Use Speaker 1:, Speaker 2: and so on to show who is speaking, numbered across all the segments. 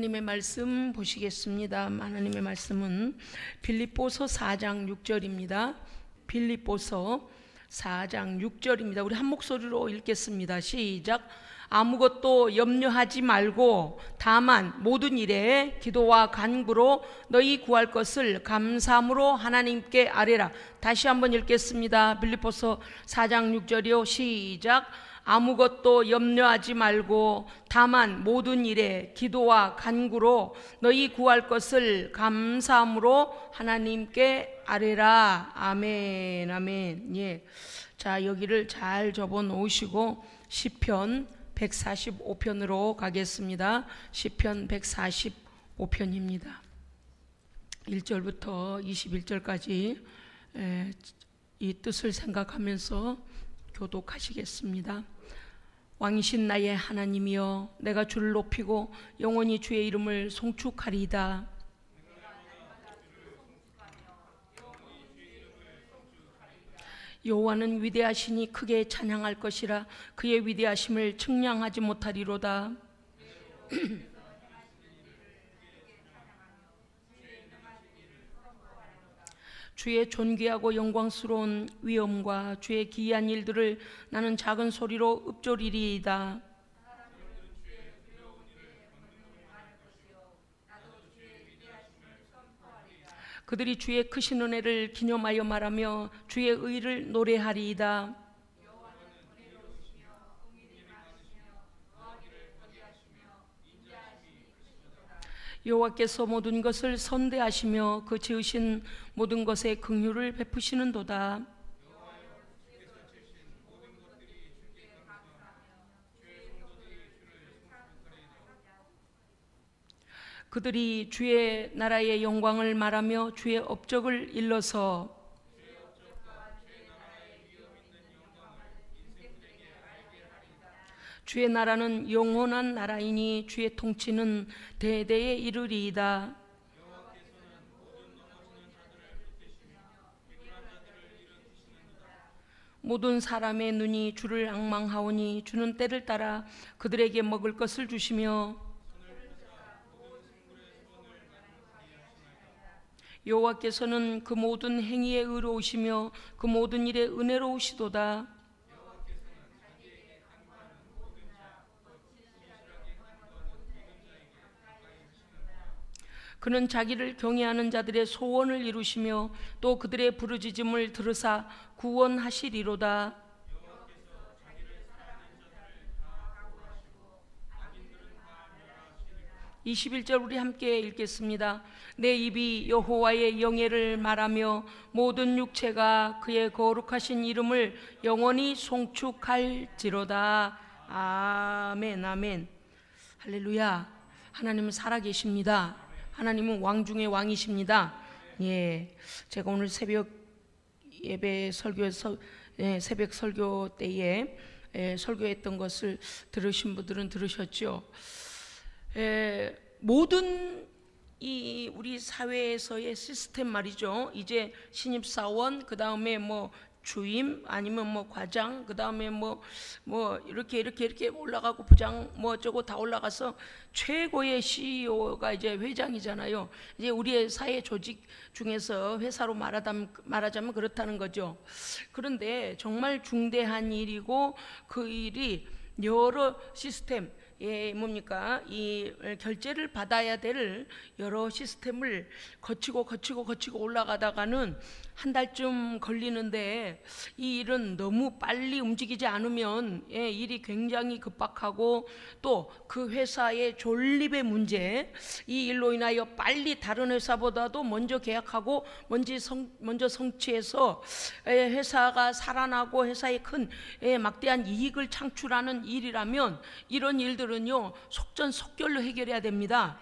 Speaker 1: 하나님의 말씀 보시겠습니다. 하나님의 말씀은 빌립보서 4장 6절입니다. 빌립보서 4장 6절입니다. 우리 한 목소리로 읽겠습니다. 시작. 아무것도 염려하지 말고 다만 모든 일에 기도와 간구로 너희 구할 것을 감사함으로 하나님께 아뢰라. 다시 한번 읽겠습니다. 빌립보서 4장 6절이요. 시작. 아무것도 염려하지 말고 다만 모든 일에 기도와 간구로 너희 구할 것을 감사함으로 하나님께 아뢰라. 아멘. 아멘. 예. 자, 여기를 잘 접어 놓으시고 시편 145편으로 가겠습니다. 시편 145편입니다. 1절부터 21절까지 이 뜻을 생각하면서 교독하시겠습니다. 왕이신 나의 하나님이여, 내가 주를 높이고 영원히 주의 이름을 송축하리이다. 여호와는 위대하시니 크게 찬양할 것이라. 그의 위대하심을 측량하지 못하리로다. 주의 존귀하고 영광스러운 위엄과 주의 기이한 일들을 나는 작은 소리로 읊조리리이다. 그들이 주의 크신 은혜를 기념하여 말하며 주의 의를 노래하리이다. 여호와께서 모든 것을 선대하시며 그 지으신 모든 것에 긍휼을 베푸시는도다. 그들이 주의 나라의 영광을 말하며 주의 업적을 일러서 주의 나라는 영원한 나라이니 주의 통치는 대대에 이르리이다. 모든 사람의 눈이 주를 앙망하오니 주는 때를 따라 그들에게 먹을 것을 주시며 여호와께서는 그 모든 행위에 의로우시며 그 모든 일에 은혜로우시도다. 그는 자기를 경외하는 자들의 소원을 이루시며 또 그들의 부르짖음을 들으사 구원하시리로다. 21절 우리 함께 읽겠습니다. 내 입이 여호와의 영예를 말하며 모든 육체가 그의 거룩하신 이름을 영원히 송축할지로다. 아멘. 아멘. 할렐루야. 하나님은 살아계십니다. 하나님은 왕 중의 왕이십니다. 예, 제가 오늘 새벽 예배 설교에서 새벽 설교 때에 설교했던 것을 들으신 분들은 들으셨죠. 모든 이 우리 사회에서의 시스템 말이죠. 이제 신입사원, 그 다음에 뭐 주임, 아니면 뭐 과장, 그 다음에 뭐 이렇게 올라가고 부장 뭐 어쩌고 다 올라가서 최고의 CEO가 이제 회장이잖아요. 이제 우리의 사회 조직 중에서 회사로 말하자면 그렇다는 거죠. 그런데 정말 중대한 일이고 그 일이 여러 시스템, 뭡니까? 이 결제를 받아야 될 여러 시스템을 거치고 올라가다가는 한 달쯤 걸리는데 이 일은 너무 빨리 움직이지 않으면 일이 굉장히 급박하고 또 그 회사의 존립의 문제, 이 일로 인하여 빨리 다른 회사보다도 먼저 계약하고 먼저 성취해서 회사가 살아나고 회사에 큰 막대한 이익을 창출하는 일이라면 이런 일들은요 속전속결로 해결해야 됩니다.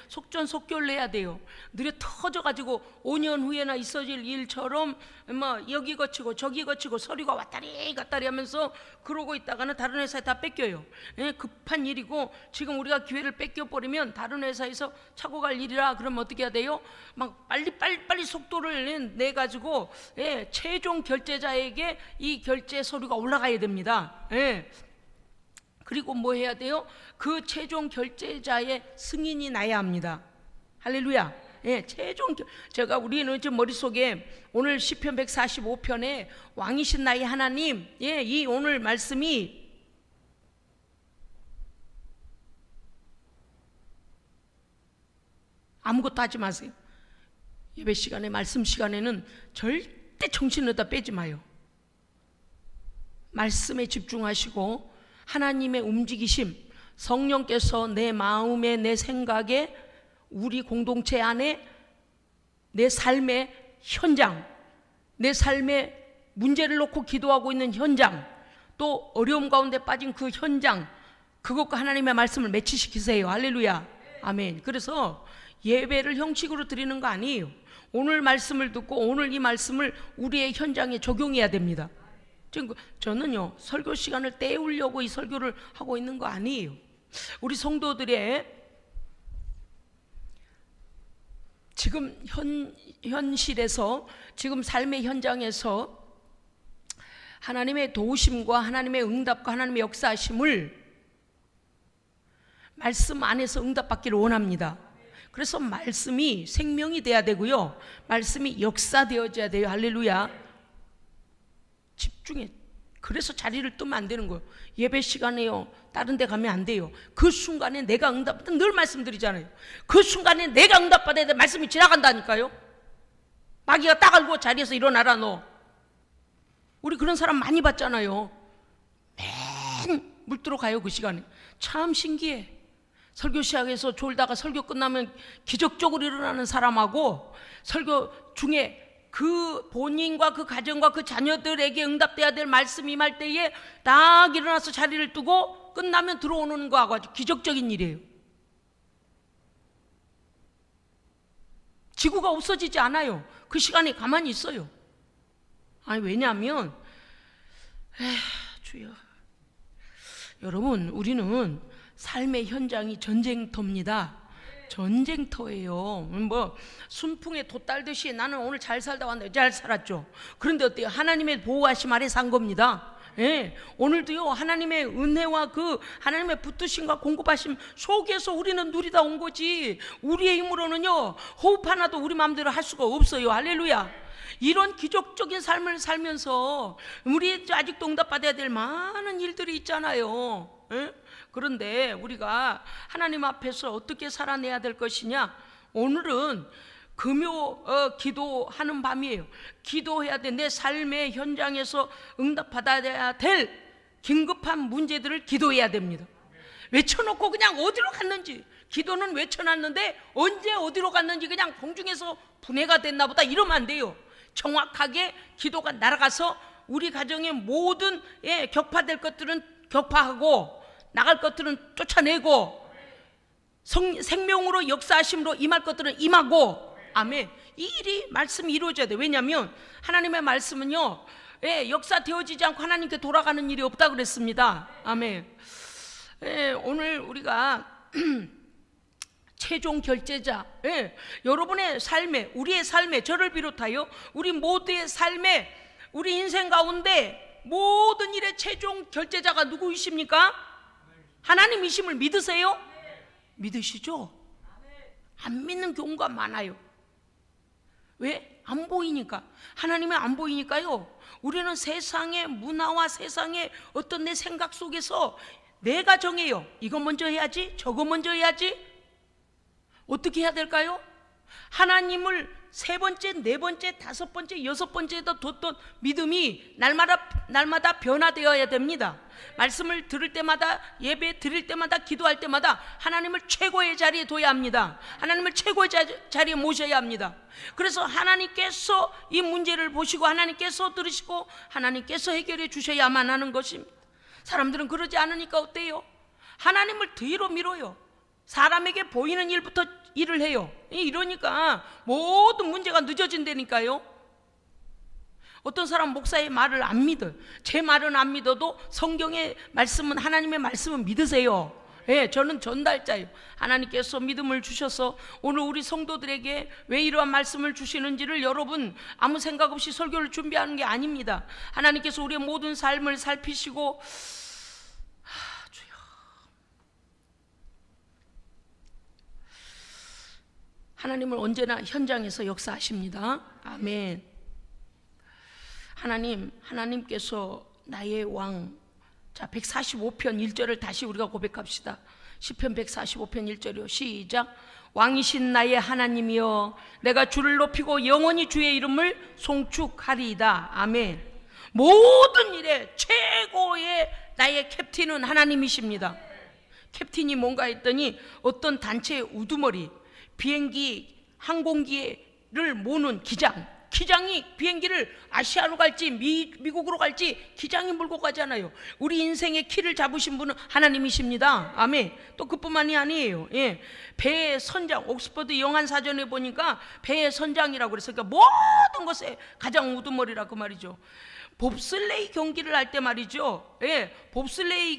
Speaker 1: 속전속결로 해야 돼요. 느려 터져가지고 5년 후에나 있어질 일처럼 뭐 여기 거치고 저기 거치고 서류가 왔다리 갔다리 하면서 그러고 있다가는 다른 회사에 다 뺏겨요. 급한 일이고 지금 우리가 기회를 뺏겨버리면 다른 회사에서 차고 갈 일이라 그러면 어떻게 해야 돼요? 막 빨리 속도를 내가지고 최종 결제자에게 이 결제 서류가 올라가야 됩니다. 그리고 뭐 해야 돼요? 그 최종 결제자의 승인이 나야 합니다. 할렐루야. 예, 제가 우리는 지금 머릿속에 오늘 시편 145편에 왕이신 나의 하나님, 예, 이 오늘 말씀이 아무것도 하지 마세요. 예배 시간에, 말씀 시간에는 절대 정신을 다 빼지 마요. 말씀에 집중하시고 하나님의 움직이심, 성령께서 내 마음에, 내 생각에, 우리 공동체 안에 내 삶의 현장, 내 삶의 문제를 놓고 기도하고 있는 현장, 또 어려움 가운데 빠진 그 현장, 그것과 하나님의 말씀을 매치시키세요. 할렐루야. 아멘. 그래서 예배를 형식으로 드리는 거 아니에요. 오늘 말씀을 듣고 오늘 이 말씀을 우리의 현장에 적용해야 됩니다. 저는요, 설교 시간을 때우려고 이 설교를 하고 있는 거 아니에요. 우리 성도들의 지금 현실에서, 지금 삶의 현장에서 하나님의 도우심과 하나님의 응답과 하나님의 역사하심을 말씀 안에서 응답받기를 원합니다. 그래서 말씀이 생명이 돼야 되고요, 말씀이 역사되어져야 돼요. 할렐루야. 집중해. 그래서 자리를 뜨면 안 되는 거예요. 예배 시간에요, 다른 데 가면 안 돼요. 그 순간에 내가 응답받아, 늘 말씀드리잖아요. 그 순간에 내가 응답받아야 돼. 말씀이 지나간다니까요. 마귀가 딱 알고 자리에서 일어나라 너. 우리 그런 사람 많이 봤잖아요. 맨 물들어 가요. 그 시간에 참 신기해. 설교 시작해서 졸다가 설교 끝나면 기적적으로 일어나는 사람하고, 설교 중에 그 본인과 그 가정과 그 자녀들에게 응답돼야 될 말씀 임할 때에 딱 일어나서 자리를 뜨고 끝나면 들어오는 거하고 아주 기적적인 일이에요. 지구가 없어지지 않아요. 그 시간에 가만히 있어요. 아니, 왜냐하면 주여, 여러분, 우리는 삶의 현장이 전쟁터입니다. 전쟁터예요. 뭐 순풍에 돛 달듯이 나는 오늘 잘 살다 왔는데 잘 살았죠. 그런데 어때요? 하나님의 보호하심 아래 산 겁니다. 예, 오늘도요, 하나님의 은혜와 그 하나님의 붙드심과 공급하심 속에서 우리는 누리다 온 거지, 우리의 힘으로는요 호흡 하나도 우리 마음대로 할 수가 없어요. 할렐루야. 이런 기적적인 삶을 살면서 우리 아직도 응답받아야 될 많은 일들이 있잖아요. 예? 그런데 우리가 하나님 앞에서 어떻게 살아내야 될 것이냐, 오늘은 금요 기도하는 밤이에요. 기도해야 돼. 내 삶의 현장에서 응답받아야 될 긴급한 문제들을 기도해야 됩니다. 외쳐놓고 그냥 어디로 갔는지, 기도는 외쳐놨는데 언제 어디로 갔는지 그냥 공중에서 분해가 됐나 보다 이러면 안 돼요. 정확하게 기도가 날아가서 우리 가정의 모든 격파될 것들은 격파하고 나갈 것들은 쫓아내고 생명으로 역사하심으로 임할 것들은 임하고. 아멘. 이 일이 말씀이 이루어져야 돼. 왜냐하면 하나님의 말씀은요, 역사되어지지 않고 하나님께 돌아가는 일이 없다 그랬습니다. 아멘. 오늘 우리가 최종 결제자, 여러분의 삶에, 우리의 삶에, 저를 비롯하여 우리 모두의 삶에, 우리 인생 가운데 모든 일의 최종 결제자가 누구이십니까? 하나님이심을 믿으세요? 믿으시죠? 안 믿는 경우가 많아요. 왜? 안 보이니까. 하나님은 안 보이니까요. 우리는 세상의 문화와 세상의 어떤 내 생각 속에서 내가 정해요. 이거 먼저 해야지, 저거 먼저 해야지. 어떻게 해야 될까요? 하나님을 세 번째, 네 번째, 다섯 번째, 여섯 번째에다 뒀던 믿음이 날마다 변화되어야 됩니다. 말씀을 들을 때마다, 예배 드릴 때마다, 기도할 때마다 하나님을 최고의 자리에 둬야 합니다. 하나님을 최고의 자리에 모셔야 합니다. 그래서 하나님께서 이 문제를 보시고 하나님께서 들으시고 하나님께서 해결해 주셔야만 하는 것입니다. 사람들은 그러지 않으니까 어때요? 하나님을 뒤로 밀어요. 사람에게 보이는 일부터 일을 해요. 이러니까 모든 문제가 늦어진다니까요. 어떤 사람 목사의 말을 안 믿어요. 제 말은 안 믿어도 성경의 말씀은, 하나님의 말씀은 믿으세요. 저는 전달자예요. 하나님께서 믿음을 주셔서 오늘 우리 성도들에게 왜 이러한 말씀을 주시는지를 여러분 아무 생각 없이 설교를 준비하는 게 아닙니다. 하나님께서 우리의 모든 삶을 살피시고, 주여, 하나님은 언제나 현장에서 역사하십니다. 아멘. 하나님께서 나의 왕. 자, 145편 1절을 다시 우리가 고백합시다. 시편 145편 1절이요. 시작. 왕이신 나의 하나님이여, 내가 주를 높이고 영원히 주의 이름을 송축하리이다. 아멘. 모든 일에 최고의 나의 캡틴은 하나님이십니다. 캡틴이 뭔가 했더니 어떤 단체의 우두머리, 비행기 항공기를 모는 기장이 비행기를 아시아로 갈지 미국으로 갈지 기장이 몰고 가잖아요. 우리 인생의 키를 잡으신 분은 하나님이십니다. 아멘. 또 그뿐만이 아니에요. 예. 배의 선장, 옥스퍼드 영한사전에 보니까 배의 선장이라고 그랬어요. 그러니까 모든 것에 가장 우두머리라 그 말이죠. 봅슬레이 경기를 할 때 말이죠. 예. 봅슬레이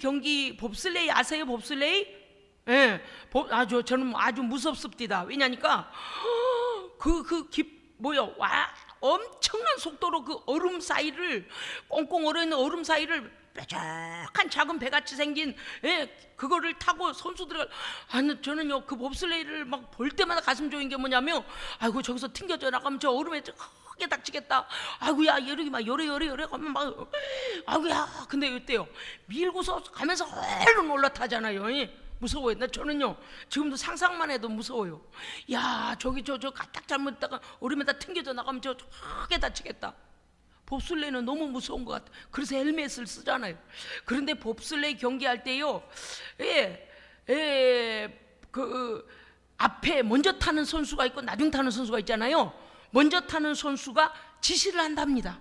Speaker 1: 아세요? 봅슬레이? 예. 저는 아주 무섭습니다. 왜냐니까 엄청난 속도로 그 얼음 사이를, 꽁꽁 얼어있는 얼음 사이를 뾰족한 작은 배같이 생긴, 그거를 타고 선수들, 저는요 그 봅슬레이를 막 볼 때마다 가슴 조인 게 뭐냐면, 아이고 저기서 튕겨져 나가면 저 얼음에 크게 닥치겠다. 아이고야 이러기 막 요래 가면 막, 아이고야. 근데 이때요 밀고서 가면서 얼른 올라타잖아요. 무서워요. 저는요 지금도 상상만 해도 무서워요. 야, 저기 저 딱 잘못다가 얼음에다 튕겨져 나가면 저 크게 다치겠다. 봅슬레이는 너무 무서운 것 같아. 그래서 헬멧을 쓰잖아요. 그런데 봅슬레이 경기할 때요, 그 앞에 먼저 타는 선수가 있고 나중 타는 선수가 있잖아요. 먼저 타는 선수가 지시를 한답니다.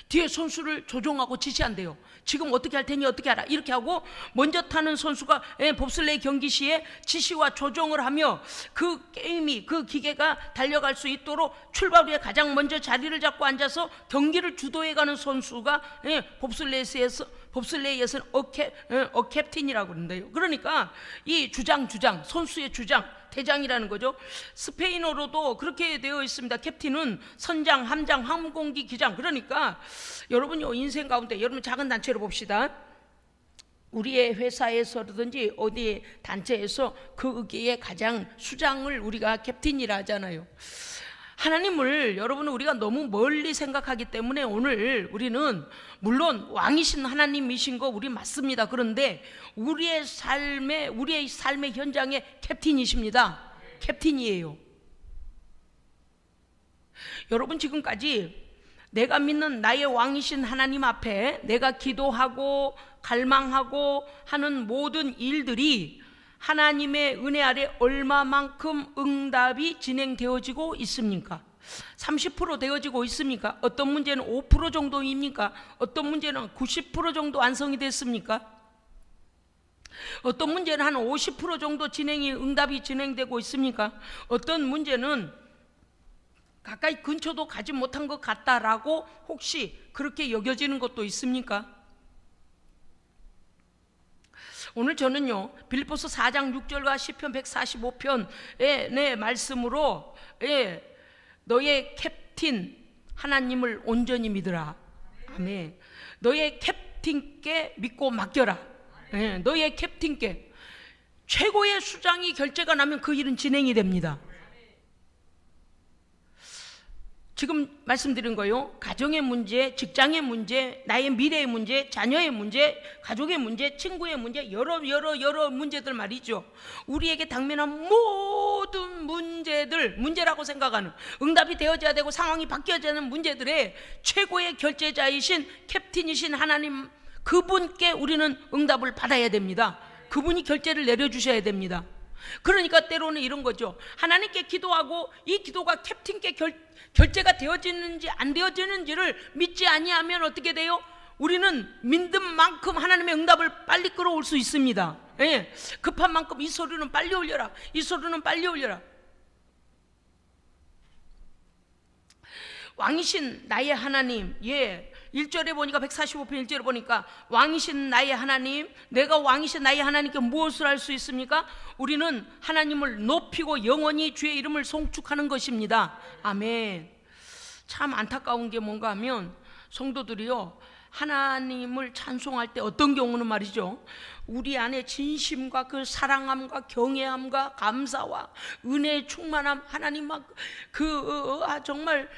Speaker 1: 뒤에 선수를 조종하고 지시한대요. 지금 어떻게 할 테니 어떻게 하라 이렇게 하고, 먼저 타는 선수가 봅슬레이 경기 시에 지시와 조종을 하며 그 게임이, 그 기계가 달려갈 수 있도록 출발 후에 가장 먼저 자리를 잡고 앉아서 경기를 주도해가는 선수가 봅슬레이에서는 캡틴이라고 그러는데요. 그러니까 이 선수의 주장, 대장이라는 거죠. 스페인어로도 그렇게 되어 있습니다. 캡틴은 선장, 함장, 항공기 기장. 그러니까 여러분요 인생 가운데, 여러분 작은 단체로 봅시다. 우리의 회사에서든지 어디 단체에서 거기에 가장 수장을 우리가 캡틴이라 하잖아요. 하나님을 여러분 우리가 너무 멀리 생각하기 때문에 오늘 우리는 물론 왕이신 하나님이신 거 우리 맞습니다. 그런데 우리의 삶의 현장의 캡틴이십니다. 캡틴이에요. 여러분 지금까지 내가 믿는 나의 왕이신 하나님 앞에 내가 기도하고 갈망하고 하는 모든 일들이 하나님의 은혜 아래 얼마만큼 응답이 진행되어지고 있습니까? 30% 되어지고 있습니까? 어떤 문제는 5% 정도입니까? 어떤 문제는 90% 정도 완성이 됐습니까? 어떤 문제는 한 50% 정도 응답이 진행되고 있습니까? 어떤 문제는 가까이 근처도 가지 못한 것 같다라고 혹시 그렇게 여겨지는 것도 있습니까? 오늘 저는요 빌립보서 4장 6절과 시편 145편의 말씀으로 너의 캡틴 하나님을 온전히 믿으라. 아멘. 너의 캡틴께 믿고 맡겨라. 너의 캡틴께. 최고의 수장이 결재가 나면 그 일은 진행이 됩니다. 지금 말씀드린 거요, 가정의 문제, 직장의 문제, 나의 미래의 문제, 자녀의 문제, 가족의 문제, 친구의 문제, 여러 문제들 말이죠. 우리에게 당면한 모든 문제라고 생각하는, 응답이 되어져야 되고 상황이 바뀌어야 되는 문제들의 최고의 결제자이신 캡틴이신 하나님, 그분께 우리는 응답을 받아야 됩니다. 그분이 결제를 내려주셔야 됩니다. 그러니까 때로는 이런 거죠. 하나님께 기도하고 이 기도가 캡틴께 결제가 되어지는지 안 되어지는지를 믿지 아니하면 어떻게 돼요? 우리는 믿는 만큼 하나님의 응답을 빨리 끌어올 수 있습니다. 급한 만큼 이 소리는 빨리 올려라, 이 소리는 빨리 올려라. 왕이신 나의 하나님, 1절에 보니까 145편 1절에 보니까 왕이신 나의 하나님, 내가 왕이신 나의 하나님께 무엇을 할 수 있습니까? 우리는 하나님을 높이고 영원히 주의 이름을 송축하는 것입니다. 아멘. 참 안타까운 게 뭔가 하면 성도들이요, 하나님을 찬송할 때 어떤 경우는 말이죠, 우리 안에 진심과 그 사랑함과 경외함과 감사와 은혜의 충만함, 하나님 막 정말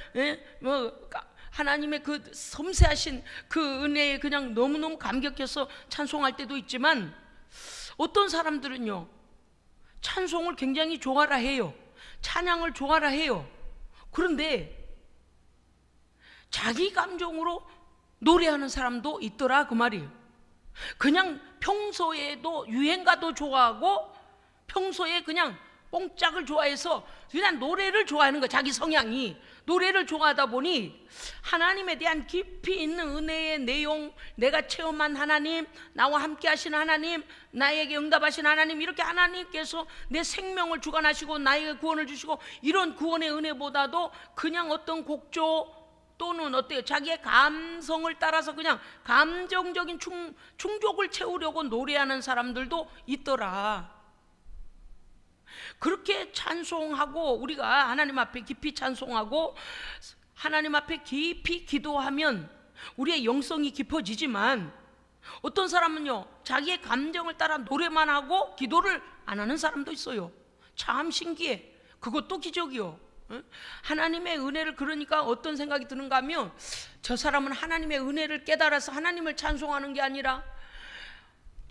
Speaker 1: 하나님의 그 섬세하신 그 은혜에 그냥 너무너무 감격해서 찬송할 때도 있지만, 어떤 사람들은요 찬송을 굉장히 좋아라 해요. 찬양을 좋아라 해요. 그런데 자기 감정으로 노래하는 사람도 있더라 그 말이에요. 그냥 평소에도 유행가도 좋아하고 평소에 그냥 뽕짝을 좋아해서 그냥 노래를 좋아하는 거야. 자기 성향이 노래를 좋아하다 보니 하나님에 대한 깊이 있는 은혜의 내용, 내가 체험한 하나님, 나와 함께 하시는 하나님, 나에게 응답하신 하나님, 이렇게 하나님께서 내 생명을 주관하시고 나에게 구원을 주시고, 이런 구원의 은혜보다도 그냥 어떤 곡조 또는 어때요? 자기의 감성을 따라서 그냥 감정적인 충족을 채우려고 노래하는 사람들도 있더라. 그렇게 찬송하고 우리가 하나님 앞에 깊이 찬송하고 하나님 앞에 깊이 기도하면 우리의 영성이 깊어지지만, 어떤 사람은요 자기의 감정을 따라 노래만 하고 기도를 안 하는 사람도 있어요. 참 신기해. 그것도 기적이요. 하나님의 은혜를, 그러니까 어떤 생각이 드는가 하면, 저 사람은 하나님의 은혜를 깨달아서 하나님을 찬송하는 게 아니라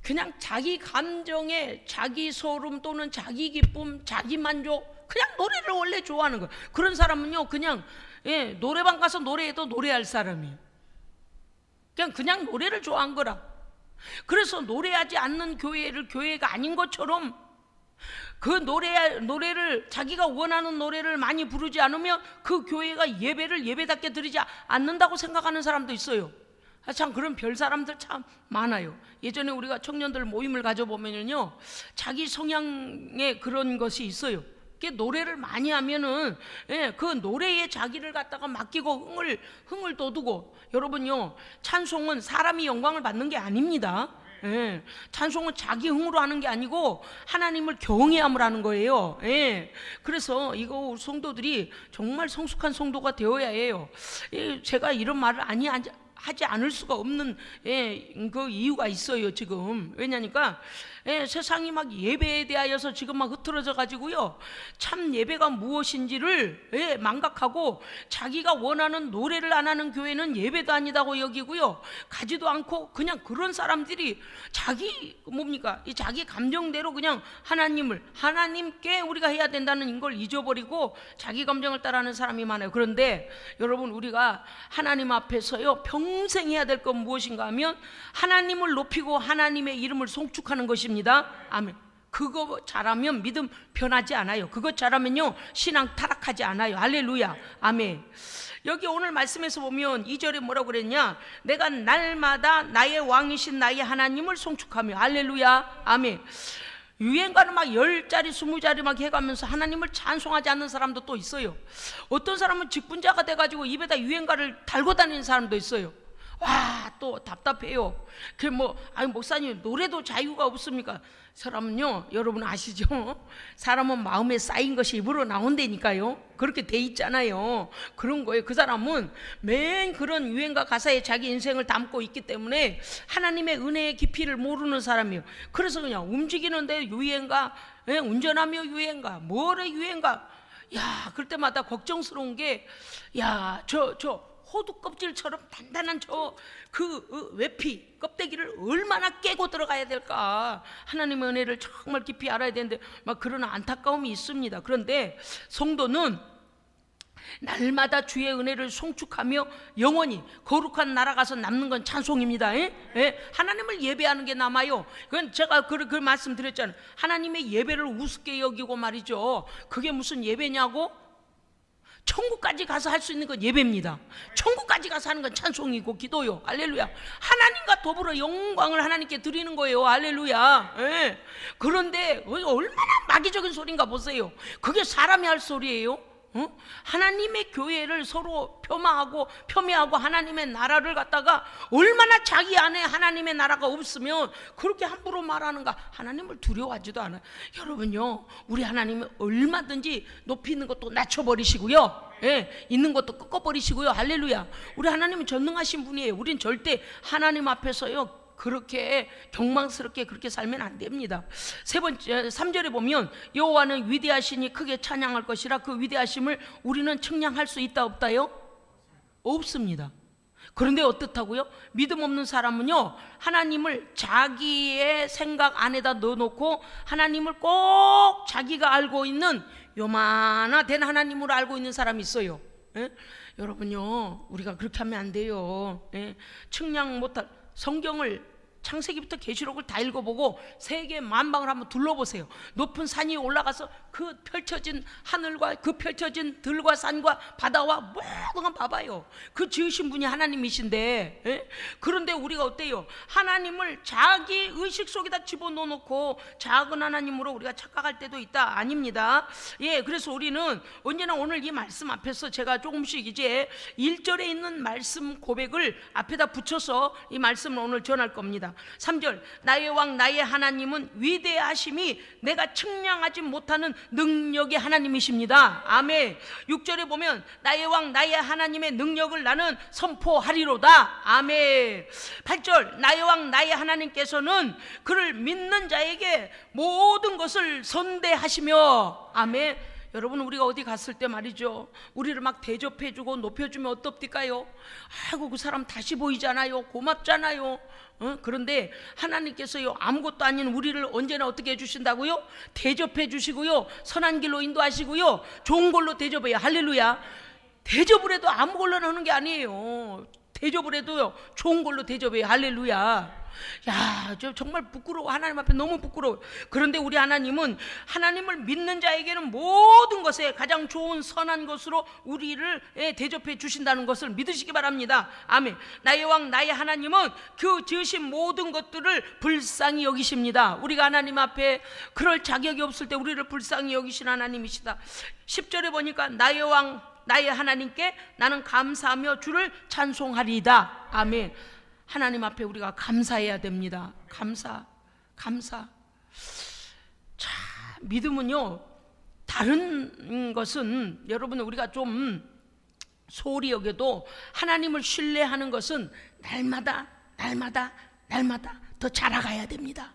Speaker 1: 그냥 자기 감정에 자기 소름 또는 자기 기쁨, 자기 만족, 그냥 노래를 원래 좋아하는 거예요. 그런 사람은요 그냥 노래방 가서 노래해도 노래할 사람이에요. 그냥 노래를 좋아한 거라. 그래서 노래하지 않는 교회를 교회가 아닌 것처럼, 그 노래를 자기가 원하는 노래를 많이 부르지 않으면 그 교회가 예배를 예배답게 드리지 않는다고 생각하는 사람도 있어요. 참 그런 별 사람들 참 많아요. 예전에 우리가 청년들 모임을 가져보면요 자기 성향에 그런 것이 있어요. 노래를 많이 하면은 그 노래에 자기를 갖다가 맡기고 흥을 돋우고, 여러분요 찬송은 사람이 영광을 받는 게 아닙니다. 찬송은 자기 흥으로 하는 게 아니고 하나님을 경외함을 하는 거예요. 그래서 이거 성도들이 정말 성숙한 성도가 되어야 해요. 제가 이런 말을 하지 않을 수가 없는 그 이유가 있어요 지금. 왜냐니까 세상이 막 예배에 대하여서 지금 막 흐트러져 가지고요, 참 예배가 무엇인지를 망각하고 자기가 원하는 노래를 안 하는 교회는 예배도 아니다고 여기고요, 가지도 않고 그냥 그런 사람들이 자기 이 자기 감정대로 그냥 하나님께 우리가 해야 된다는 걸 잊어버리고 자기 감정을 따라하는 사람이 많아요. 그런데 여러분, 우리가 하나님 앞에서요 평생 해야 될 건 무엇인가 하면 하나님을 높이고 하나님의 이름을 송축하는 것입니다. 아멘. 그거 잘하면 믿음 변하지 않아요. 그거 잘하면요 신앙 타락하지 않아요. 할렐루야. 아멘. 여기 오늘 말씀에서 보면 2절에 뭐라고 그랬냐, 내가 날마다 나의 왕이신 나의 하나님을 송축하며. 할렐루야. 아멘. 유행가는 막 10자리 20자리 막 해가면서 하나님을 찬송하지 않는 사람도 또 있어요. 어떤 사람은 직분자가 돼가지고 입에다 유행가를 달고 다니는 사람도 있어요. 와, 또 답답해요. 목사님 노래도 자유가 없습니까? 사람은요, 여러분 아시죠? 사람은 마음에 쌓인 것이 입으로 나온다니까요. 그렇게 돼 있잖아요. 그런 거예요. 그 사람은 맨 그런 유행가 가사에 자기 인생을 담고 있기 때문에 하나님의 은혜의 깊이를 모르는 사람이에요. 그래서 그냥 움직이는데 유행가, 운전하며 유행가, 뭐래 유행가. 야, 그럴 때마다 걱정스러운 게, 야, 저 호두 껍질처럼 단단한 외피 껍데기를 얼마나 깨고 들어가야 될까. 하나님의 은혜를 정말 깊이 알아야 되는데 막 그런 안타까움이 있습니다. 그런데 성도는 날마다 주의 은혜를 송축하며 영원히 거룩한 나라 가서 남는 건 찬송입니다. 하나님을 예배하는 게 남아요. 그건 제가 그 말씀 드렸잖아요. 하나님의 예배를 우습게 여기고 말이죠. 그게 무슨 예배냐고? 천국까지 가서 할 수 있는 건 예배입니다. 천국까지 가서 하는 건 찬송이고 기도요. 할렐루야. 하나님과 더불어 영광을 하나님께 드리는 거예요. 할렐루야. 그런데 얼마나 마귀적인 소리인가 보세요. 그게 사람이 할 소리예요? 하나님의 교회를 서로 폄하하고 하나님의 나라를 갖다가 얼마나 자기 안에 하나님의 나라가 없으면 그렇게 함부로 말하는가. 하나님을 두려워하지도 않아요. 여러분요, 우리 하나님은 얼마든지 높이 있는 것도 낮춰버리시고요, 있는 것도 꺾어버리시고요. 할렐루야. 우리 하나님은 전능하신 분이에요. 우린 절대 하나님 앞에서요 그렇게 경망스럽게 그렇게 살면 안 됩니다. 3절에 보면 여호와는 위대하시니 크게 찬양할 것이라. 그 위대하심을 우리는 측량할 수 있다 없다요? 없습니다. 그런데 어떻다고요? 믿음 없는 사람은요, 하나님을 자기의 생각 안에다 넣어놓고 하나님을 꼭 자기가 알고 있는 요만한 된 하나님으로 알고 있는 사람이 있어요. 여러분요, 우리가 그렇게 하면 안 돼요. 측량 못할 성경을 창세기부터 계시록을 다 읽어보고 세계 만방을 한번 둘러보세요. 높은 산이 올라가서 그 펼쳐진 하늘과 그 펼쳐진 들과 산과 바다와 모든 건 봐봐요. 그 지으신 분이 하나님이신데, 그런데 우리가 어때요? 하나님을 자기 의식 속에다 집어넣어놓고 작은 하나님으로 우리가 착각할 때도 있다. 아닙니다. 그래서 우리는 언제나 오늘 이 말씀 앞에서 제가 조금씩 이제 1절에 있는 말씀 고백을 앞에다 붙여서 이 말씀을 오늘 전할 겁니다. 3절, 나의 왕 나의 하나님은 위대하심이 내가 측량하지 못하는 능력의 하나님이십니다. 아멘. 6절에 보면 나의 왕 나의 하나님의 능력을 나는 선포하리로다. 아멘. 8절, 나의 왕 나의 하나님께서는 그를 믿는 자에게 모든 것을 선대하시며. 아멘. 여러분, 우리가 어디 갔을 때 말이죠, 우리를 막 대접해주고 높여주면 어떻을까요? 아이고, 그 사람 다시 보이잖아요. 고맙잖아요. 그런데 하나님께서요, 아무것도 아닌 우리를 언제나 어떻게 해주신다고요? 대접해 주시고요, 선한 길로 인도하시고요, 좋은 걸로 대접해요. 할렐루야. 대접을 해도 아무 걸로 하는 게 아니에요. 대접을 해도요, 좋은 걸로 대접해요. 할렐루야. 야, 저 정말 부끄러워. 하나님 앞에 너무 부끄러워. 그런데 우리 하나님은 하나님을 믿는 자에게는 모든 것에 가장 좋은 선한 것으로 우리를 대접해 주신다는 것을 믿으시기 바랍니다. 아멘. 나의 왕 나의 하나님은 그 지으신 모든 것들을 불쌍히 여기십니다. 우리가 하나님 앞에 그럴 자격이 없을 때 우리를 불쌍히 여기신 하나님이시다. 10절에 보니까 나의 왕 나의 하나님께 나는 감사하며 주를 찬송하리이다. 아멘. 하나님 앞에 우리가 감사해야 됩니다. 감사. 자, 믿음은요, 다른 것은 여러분 우리가 좀 소홀히 여겨도 하나님을 신뢰하는 것은 날마다 더 자라가야 됩니다.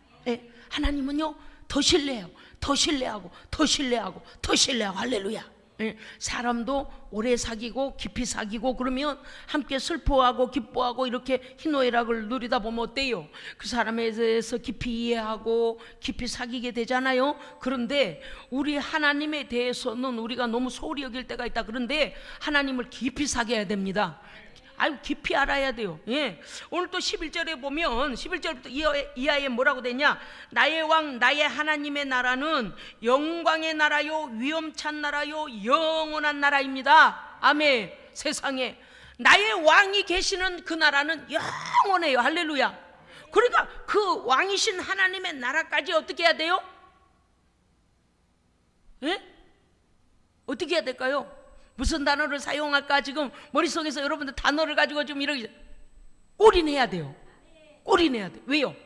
Speaker 1: 하나님은요, 더 신뢰하고 할렐루야. 사람도 오래 사귀고 깊이 사귀고 그러면 함께 슬퍼하고 기뻐하고 이렇게 희노애락을 누리다 보면 어때요? 그 사람에 대해서 깊이 이해하고 깊이 사귀게 되잖아요. 그런데 우리 하나님에 대해서는 우리가 너무 소홀히 여길 때가 있다. 그런데 하나님을 깊이 사귀어야 됩니다. 아유, 깊이 알아야 돼요. 오늘 또 11절에 보면 11절부터 이하에 뭐라고 되냐? 나의 왕 나의 하나님의 나라는 영광의 나라요 위엄찬 나라요 영원한 나라입니다. 아멘. 세상에 나의 왕이 계시는 그 나라는 영원해요. 할렐루야. 그러니까 그 왕이신 하나님의 나라까지 어떻게 해야 돼요? 어떻게 해야 될까요? 무슨 단어를 사용할까 지금 머릿속에서 여러분들 단어를 가지고 좀 이렇게 올인해야 돼요. 올인해야 돼요. 왜요?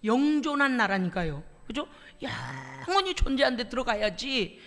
Speaker 1: 영존한 나라니까요. 그죠? 영원히 존재하는 데 들어가야지.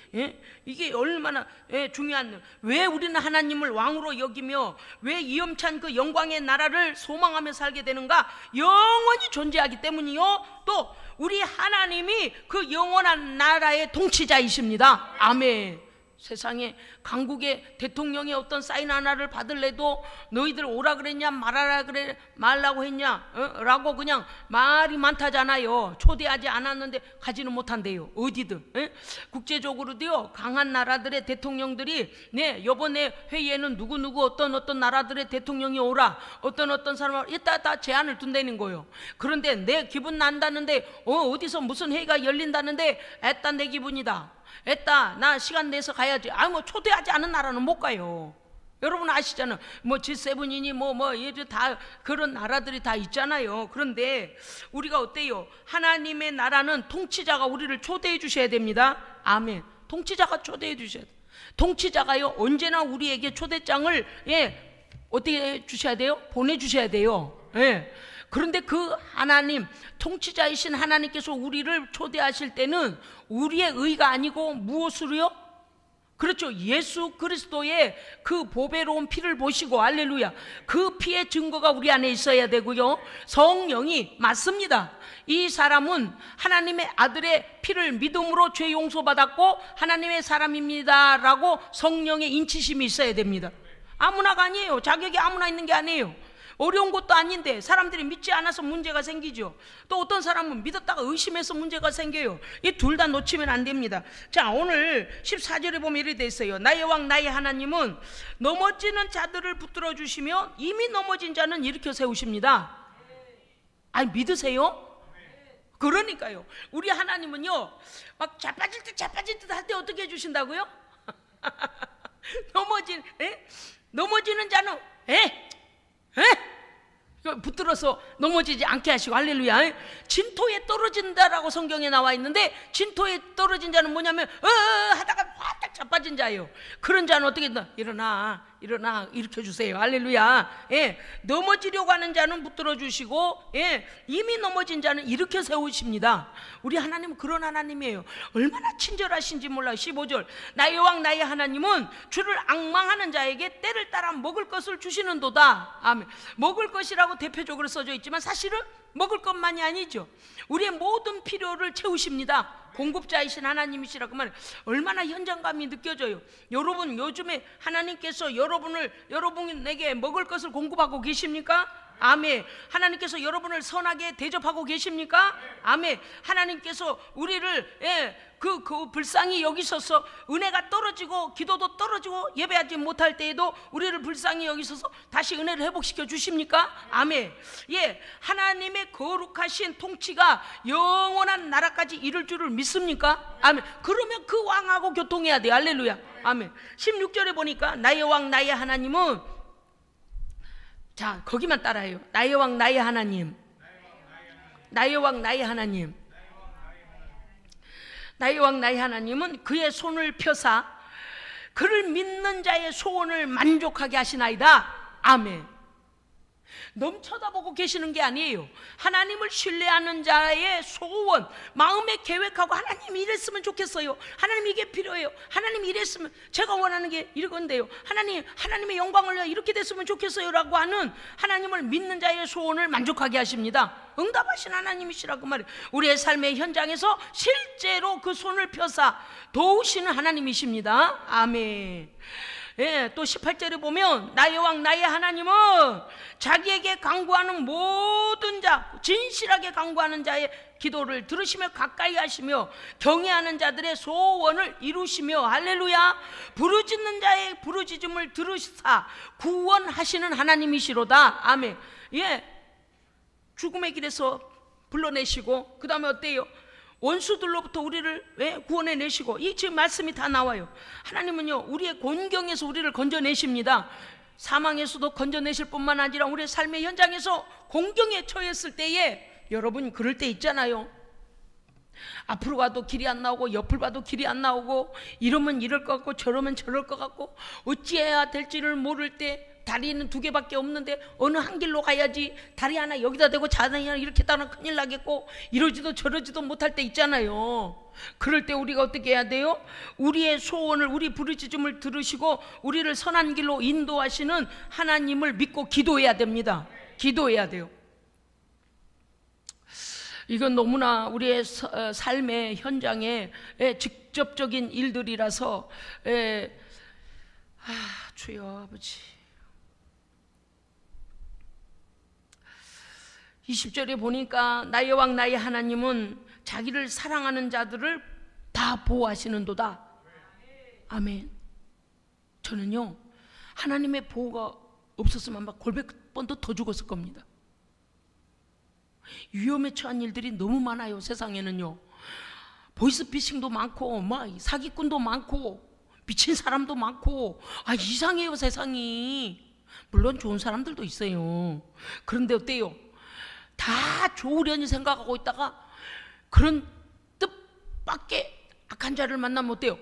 Speaker 1: 이게 얼마나 중요한. 왜 우리는 하나님을 왕으로 여기며 왜 위엄찬 그 영광의 나라를 소망하며 살게 되는가? 영원히 존재하기 때문이요. 또 우리 하나님이 그 영원한 나라의 통치자이십니다. 아멘. 세상에 강국의 대통령의 어떤 사인 하나를 받을래도 너희들 오라 그랬냐 말라고 했냐 라고 그냥 말이 많다잖아요. 초대하지 않았는데 가지는 못한대요. 어디든. 국제적으로도요, 강한 나라들의 대통령들이 이번에 회의에는 누구누구 어떤 나라들의 대통령이 오라, 어떤 사람을 다 제안을 둔다는 거예요. 그런데 내 기분 난다는데 어디서 무슨 회의가 열린다는데 애따 내 기분이다, 애따 나 시간 내서 가야지. 뭐 초대하지 않은 나라는 못 가요. 여러분 아시잖아요. 뭐 G7이니 다 그런 나라들이 다 있잖아요. 그런데 우리가 어때요? 하나님의 나라는 통치자가 우리를 초대해 주셔야 됩니다. 아멘. 통치자가 초대해 주셔야 돼요. 통치자가요 언제나 우리에게 초대장을 어떻게 주셔야 돼요? 보내주셔야 돼요. 그런데 그 하나님, 통치자이신 하나님께서 우리를 초대하실 때는 우리의 의가 아니고 무엇으로요? 그렇죠. 예수 그리스도의 그 보배로운 피를 보시고, 할렐루야, 그 피의 증거가 우리 안에 있어야 되고요. 성령이, 맞습니다, 이 사람은 하나님의 아들의 피를 믿음으로 죄 용서받았고 하나님의 사람입니다 라고 성령의 인치심이 있어야 됩니다. 아무나가 아니에요. 자격이 아무나 있는 게 아니에요. 어려운 것도 아닌데 사람들이 믿지 않아서 문제가 생기죠. 또 어떤 사람은 믿었다가 의심해서 문제가 생겨요. 이 둘 다 놓치면 안 됩니다. 자, 오늘 14절에 보면 이렇게 돼 있어요. 나의 왕 나의 하나님은 넘어지는 자들을 붙들어 주시며 이미 넘어진 자는 일으켜 세우십니다. 아니, 믿으세요? 그러니까요. 우리 하나님은요, 막 자빠질 듯 할 때 어떻게 해주신다고요? 넘어지는 자는 붙들어서 넘어지지 않게 하시고, 할렐루야. 진토에 떨어진다라고 성경에 나와 있는데, 진토에 떨어진 자는 뭐냐면 하다가 확 자빠진 자예요. 그런 자는 어떻게 된다? 일어나 일으켜주세요. 할렐루야. 넘어지려고 하는 자는 붙들어 주시고, 이미 넘어진 자는 일으켜 세우십니다. 우리 하나님은 그런 하나님이에요. 얼마나 친절하신지 몰라요. 15절, 나의 왕 나의 하나님은 주를 앙망하는 자에게 때를 따라 먹을 것을 주시는도다. 아멘. 먹을 것이라고 대표적으로 써져 있지만 사실은 먹을 것만이 아니죠. 우리의 모든 필요를 채우십니다. 공급자이신 하나님이시라고 말해요. 얼마나 현장감이 느껴져요. 여러분, 요즘에 하나님께서 여러분에게 먹을 것을 공급하고 계십니까? 아멘. 하나님께서 여러분을 선하게 대접하고 계십니까? 아멘. 하나님께서 우리를 그 불쌍히 여기셔서 은혜가 떨어지고 기도도 떨어지고 예배하지 못할 때에도 우리를 불쌍히 여기셔서 다시 은혜를 회복시켜 주십니까? 아멘. 하나님의 거룩하신 통치가 영원한 나라까지 이룰 줄을 믿습니까? 아멘. 그러면 그 왕하고 교통해야 돼요. 할렐루야. 아멘. 16절에 보니까 나의 왕 나의 하나님은, 자, 거기만 따라해요. 나의 왕 나의 하나님, 나의 왕 나의 하나님, 나의 왕 나의 하나님은 그의 손을 펴사 그를 믿는 자의 소원을 만족하게 하시나이다. 아멘. 넘쳐다보고 계시는 게 아니에요. 하나님을 신뢰하는 자의 소원, 마음에 계획하고, 하나님 이랬으면 좋겠어요, 하나님 이게 필요해요, 하나님 이랬으면, 제가 원하는 게 이건데요, 하나님의 영광을 위해 이렇게 됐으면 좋겠어요 라고 하는 하나님을 믿는 자의 소원을 만족하게 하십니다. 응답하신 하나님이시라고 말해요. 우리의 삶의 현장에서 실제로 그 손을 펴사 도우시는 하나님이십니다. 아멘. 또 18절에 보면 나의 왕 나의 하나님은 자기에게 간구하는 모든 자, 진실하게 간구하는 자의 기도를 들으시며 가까이 하시며 경외하는 자들의 소원을 이루시며, 할렐루야, 부르짖는 자의 부르짖음을 들으사 구원하시는 하나님이시로다. 아멘. 죽음의 길에서 불러내시고, 그 다음에 어때요? 원수들로부터 우리를 구원해내시고, 이 지금 말씀이 다 나와요. 하나님은요, 우리의 곤경에서 우리를 건져내십니다. 사망에서도 건져내실 뿐만 아니라 우리의 삶의 현장에서 공경에 처했을 때에, 여러분 그럴 때 있잖아요. 앞으로 가도 길이 안 나오고 옆을 봐도 길이 안 나오고, 이러면 이럴 것 같고 저러면 저럴 것 같고, 어찌해야 될지를 모를 때, 다리는 2개밖에 없는데 어느 한 길로 가야지, 다리 하나 여기다 대고 자다리 하나 이렇게 따면 큰일 나겠고, 이러지도 저러지도 못할 때 있잖아요. 그럴 때 우리가 어떻게 해야 돼요? 우리의 소원을, 우리 부르짖음을 들으시고 우리를 선한 길로 인도하시는 하나님을 믿고 기도해야 됩니다. 기도해야 돼요. 이건 너무나 우리의 삶의 현장에 직접적인 일들이라서, 주여 아버지, 20절에 보니까 나의 왕 나의 하나님은 자기를 사랑하는 자들을 다 보호하시는도다. 아멘. 저는요, 하나님의 보호가 없었으면 아마 골백 번도 더 죽었을 겁니다. 위험에 처한 일들이 너무 많아요. 세상에는요, 보이스피싱도 많고 사기꾼도 많고 미친 사람도 많고, 이상해요 세상이. 물론 좋은 사람들도 있어요. 그런데 어때요? 다 좋으려니 생각하고 있다가 그런 뜻밖의 악한 자를 만나면 어때요?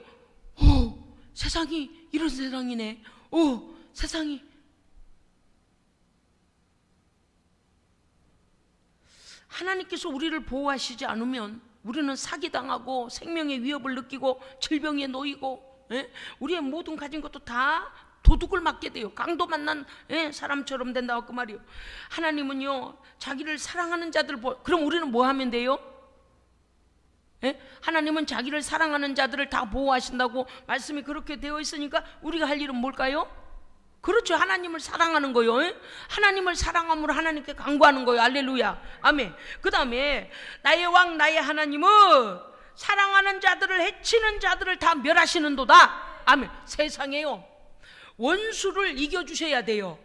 Speaker 1: 세상이 이런 세상이네. 오, 세상이. 하나님께서 우리를 보호하시지 않으면 우리는 사기당하고 생명의 위협을 느끼고 질병에 놓이고, 우리의 모든 가진 것도 다 도둑을 맞게 돼요. 강도 만난 사람처럼 된다고 그 말이요. 하나님은요, 자기를 사랑하는 자들 그럼 우리는 뭐 하면 돼요? 하나님은 자기를 사랑하는 자들을 다 보호하신다고 말씀이 그렇게 되어 있으니까 우리가 할 일은 뭘까요? 그렇죠. 하나님을 사랑하는 거요. 하나님을 사랑함으로 하나님께 간구하는 거요. 할렐루야. 아멘. 그 다음에 나의 왕 나의 하나님은 사랑하는 자들을 해치는 자들을 다 멸하시는도다. 아멘. 세상에요, 원수를 이겨주셔야 돼요.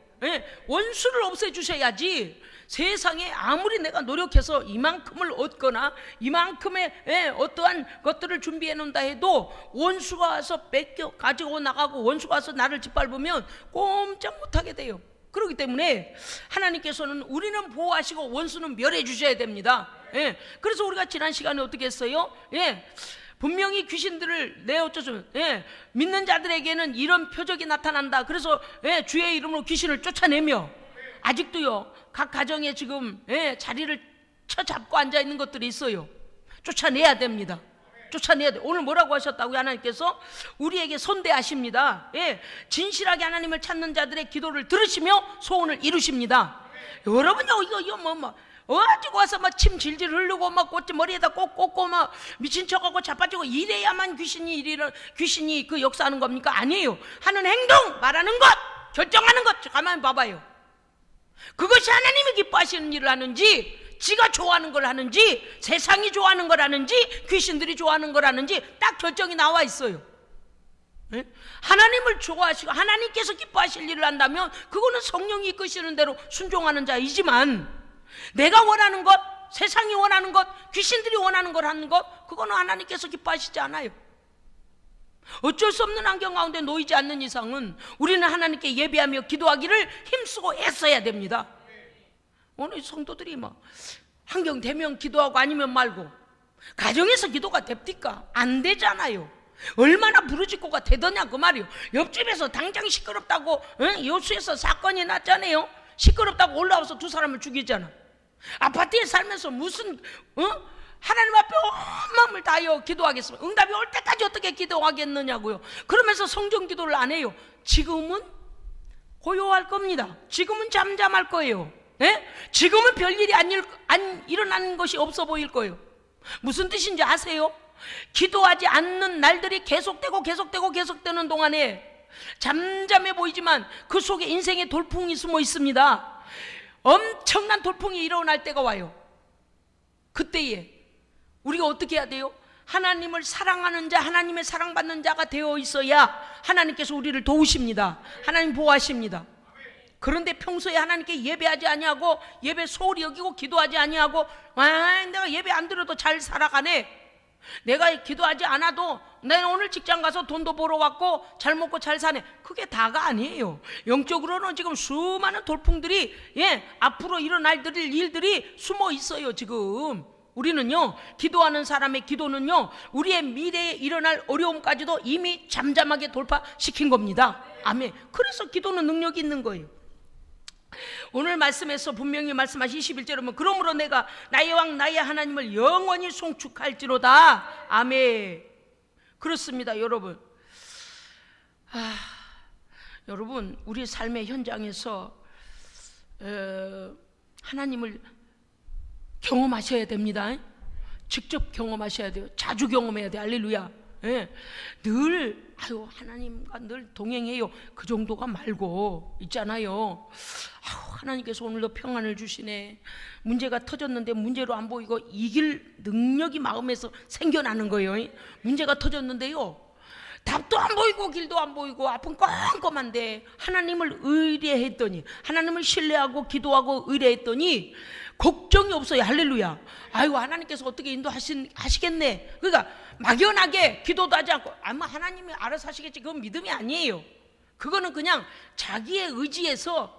Speaker 1: 원수를 없애주셔야지. 세상에 아무리 내가 노력해서 이만큼을 얻거나 이만큼의 어떠한 것들을 준비해 놓는다 해도 원수가 와서 뺏겨 가지고 나가고 원수가 와서 나를 짓밟으면 꼼짝 못하게 돼요. 그렇기 때문에 하나님께서는 우리는 보호하시고 원수는 멸해 주셔야 됩니다. 그래서 우리가 지난 시간에 어떻게 했어요? 분명히 귀신들을 내어쫓으면 믿는 자들에게는 이런 표적이 나타난다. 그래서 주의 이름으로 귀신을 쫓아내며, 아직도요 각 가정에 지금 자리를 쳐잡고 앉아있는 것들이 있어요. 쫓아내야 됩니다. 쫓아내야 돼. 오늘 뭐라고 하셨다고요? 하나님께서 우리에게 선대하십니다. 진실하게 하나님을 찾는 자들의 기도를 들으시며 소원을 이루십니다. 여러분요, 이거 가지고 와서 막 침 질질 흐르고 막 꽃 머리에다 꼭 꽂고 막 미친 척하고 자빠지고 이래야만 귀신이 그 역사하는 겁니까? 아니에요. 하는 행동, 말하는 것, 결정하는 것, 가만히 봐봐요. 그것이 하나님이 기뻐하시는 일을 하는지, 지가 좋아하는 걸 하는지, 세상이 좋아하는 걸 하는지, 귀신들이 좋아하는 걸 하는지 딱 결정이 나와 있어요. 하나님을 좋아하시고 하나님께서 기뻐하실 일을 한다면 그거는 성령이 이끄시는 대로 순종하는 자이지만, 내가 원하는 것, 세상이 원하는 것, 귀신들이 원하는 걸 하는 것, 그거는 하나님께서 기뻐하시지 않아요. 어쩔 수 없는 환경 가운데 놓이지 않는 이상은 우리는 하나님께 예배하며 기도하기를 힘쓰고 애써야 됩니다. 오늘 성도들이 막 환경 되면 기도하고 아니면 말고, 가정에서 기도가 됩니까? 안 되잖아요. 얼마나 부르짖고가 되더냐 그 말이요. 옆집에서 당장 시끄럽다고 여수에서 사건이 났잖아요. 시끄럽다고 올라와서 두 사람을 죽이잖아. 아파트에 살면서 무슨 하나님 앞에 온 마음을 다하여 기도하겠습니다. 응답이 올 때까지 어떻게 기도하겠느냐고요. 그러면서 성전 기도를 안 해요. 지금은 고요할 겁니다. 지금은 잠잠할 거예요. 지금은 별일이 안 일어나는 것이 없어 보일 거예요. 무슨 뜻인지 아세요? 기도하지 않는 날들이 계속되는 동안에 잠잠해 보이지만 그 속에 인생의 돌풍이 숨어 있습니다. 엄청난 돌풍이 일어날 때가 와요. 그때에 우리가 어떻게 해야 돼요? 하나님을 사랑하는 자, 하나님의 사랑받는 자가 되어 있어야 하나님께서 우리를 도우십니다. 하나님 보호하십니다. 그런데 평소에 하나님께 예배하지 아니하고 예배 소홀히 여기고 기도하지 아니하고 내가 예배 안 드려도 잘 살아가네, 내가 기도하지 않아도 내가 오늘 직장 가서 돈도 벌어 왔고 잘 먹고 잘 사네, 그게 다가 아니에요. 영적으로는 지금 수많은 돌풍들이 앞으로 일어날 일들이 숨어 있어요. 지금 우리는요, 기도하는 사람의 기도는요, 우리의 미래에 일어날 어려움까지도 이미 잠잠하게 돌파시킨 겁니다. 아멘. 그래서 기도는 능력이 있는 거예요. 오늘 말씀에서 분명히 말씀하신 21절에 보면, 그러므로 내가 나의 왕 나의 하나님을 영원히 송축할지로다. 아멘. 그렇습니다. 여러분, 여러분 우리 삶의 현장에서 하나님을 경험하셔야 됩니다. 직접 경험하셔야 돼요. 자주 경험해야 돼요. 할렐루야. 늘 하나님과 늘 동행해요, 그 정도가 말고 있잖아요. 하나님께서 오늘도 평안을 주시네, 문제가 터졌는데 문제로 안 보이고 이길 능력이 마음에서 생겨나는 거예요. 문제가 터졌는데요, 답도 안 보이고 길도 안 보이고 앞은 껌껌한데 하나님을 의뢰했더니, 하나님을 신뢰하고 기도하고 의뢰했더니 걱정이 없어요. 할렐루야. 아이고, 하나님께서 어떻게 인도하시겠네. 그러니까 막연하게 기도도 하지 않고 아마 하나님이 알아서 하시겠지, 그건 믿음이 아니에요. 그거는 그냥 자기의 의지에서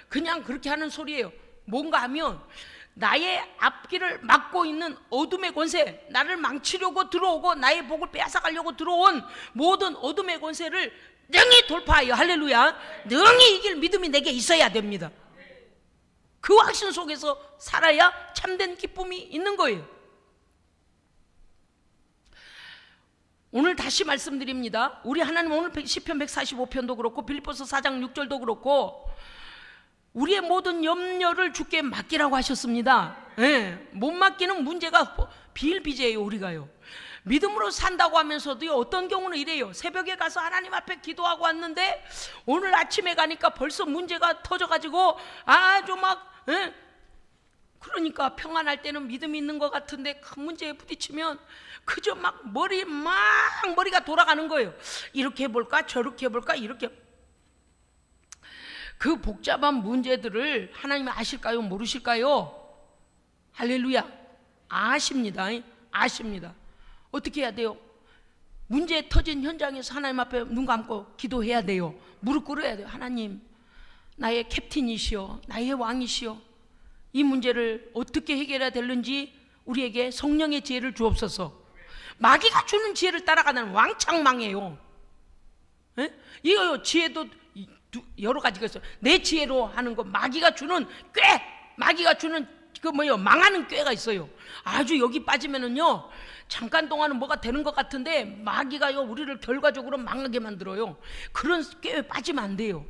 Speaker 1: 그냥 그렇게 하는 소리예요. 뭔가 하면 나의 앞길을 막고 있는 어둠의 권세, 나를 망치려고 들어오고 나의 복을 빼앗아가려고 들어온 모든 어둠의 권세를 능히 돌파하여, 할렐루야, 능히 이길 믿음이 내게 있어야 됩니다. 그 확신 속에서 살아야 참된 기쁨이 있는 거예요. 오늘 다시 말씀드립니다. 우리 하나님 오늘 시편 145편도 그렇고 빌립보서 4장 6절도 그렇고 우리의 모든 염려를 주께 맡기라고 하셨습니다. 못 맡기는 문제가 비일비재예요. 우리가요, 믿음으로 산다고 하면서도요, 어떤 경우는 이래요. 새벽에 가서 하나님 앞에 기도하고 왔는데 오늘 아침에 가니까 벌써 문제가 터져가지고 아주 막 그러니까 평안할 때는 믿음이 있는 것 같은데 큰 문제에 부딪히면 그저 막 머리가 돌아가는 거예요. 이렇게 해볼까 저렇게 해볼까 이렇게. 그 복잡한 문제들을 하나님이 아실까요? 모르실까요? 할렐루야, 아십니다. 아십니다. 어떻게 해야 돼요? 문제 터진 현장에서 하나님 앞에 눈 감고 기도해야 돼요. 무릎 꿇어야 돼요. 하나님, 나의 캡틴이시여, 나의 왕이시여, 이 문제를 어떻게 해결해야 되는지 우리에게 성령의 지혜를 주옵소서. 마귀가 주는 지혜를 따라가는 왕창 망해요. 이거요, 지혜도 여러 가지가 있어요. 내 지혜로 하는 거, 마귀가 주는 마귀가 주는 망하는 꾀가 있어요. 아주 여기 빠지면은요, 잠깐 동안은 뭐가 되는 것 같은데 마귀가요, 우리를 결과적으로 망하게 만들어요. 그런 꾀에 빠지면 안 돼요.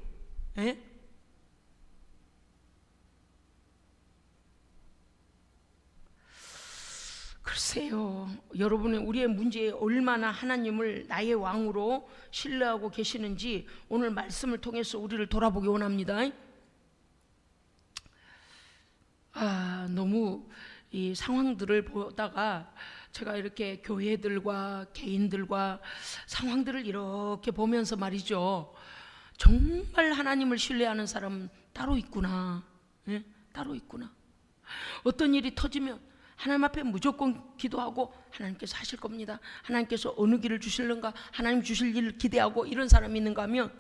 Speaker 1: 글쎄요, 여러분이 우리의 문제에 얼마나 하나님을 나의 왕으로 신뢰하고 계시는지 오늘 말씀을 통해서 우리를 돌아보기 원합니다. 너무 이 상황들을 보다가 제가 이렇게 교회들과 개인들과 상황들을 이렇게 보면서 말이죠, 정말 하나님을 신뢰하는 사람은 따로 있구나. 따로 있구나. 어떤 일이 터지면 하나님 앞에 무조건 기도하고 하나님께서 하실 겁니다. 하나님께서 어느 길을 주실는가, 하나님 주실 일을 기대하고 이런 사람이 있는가 하면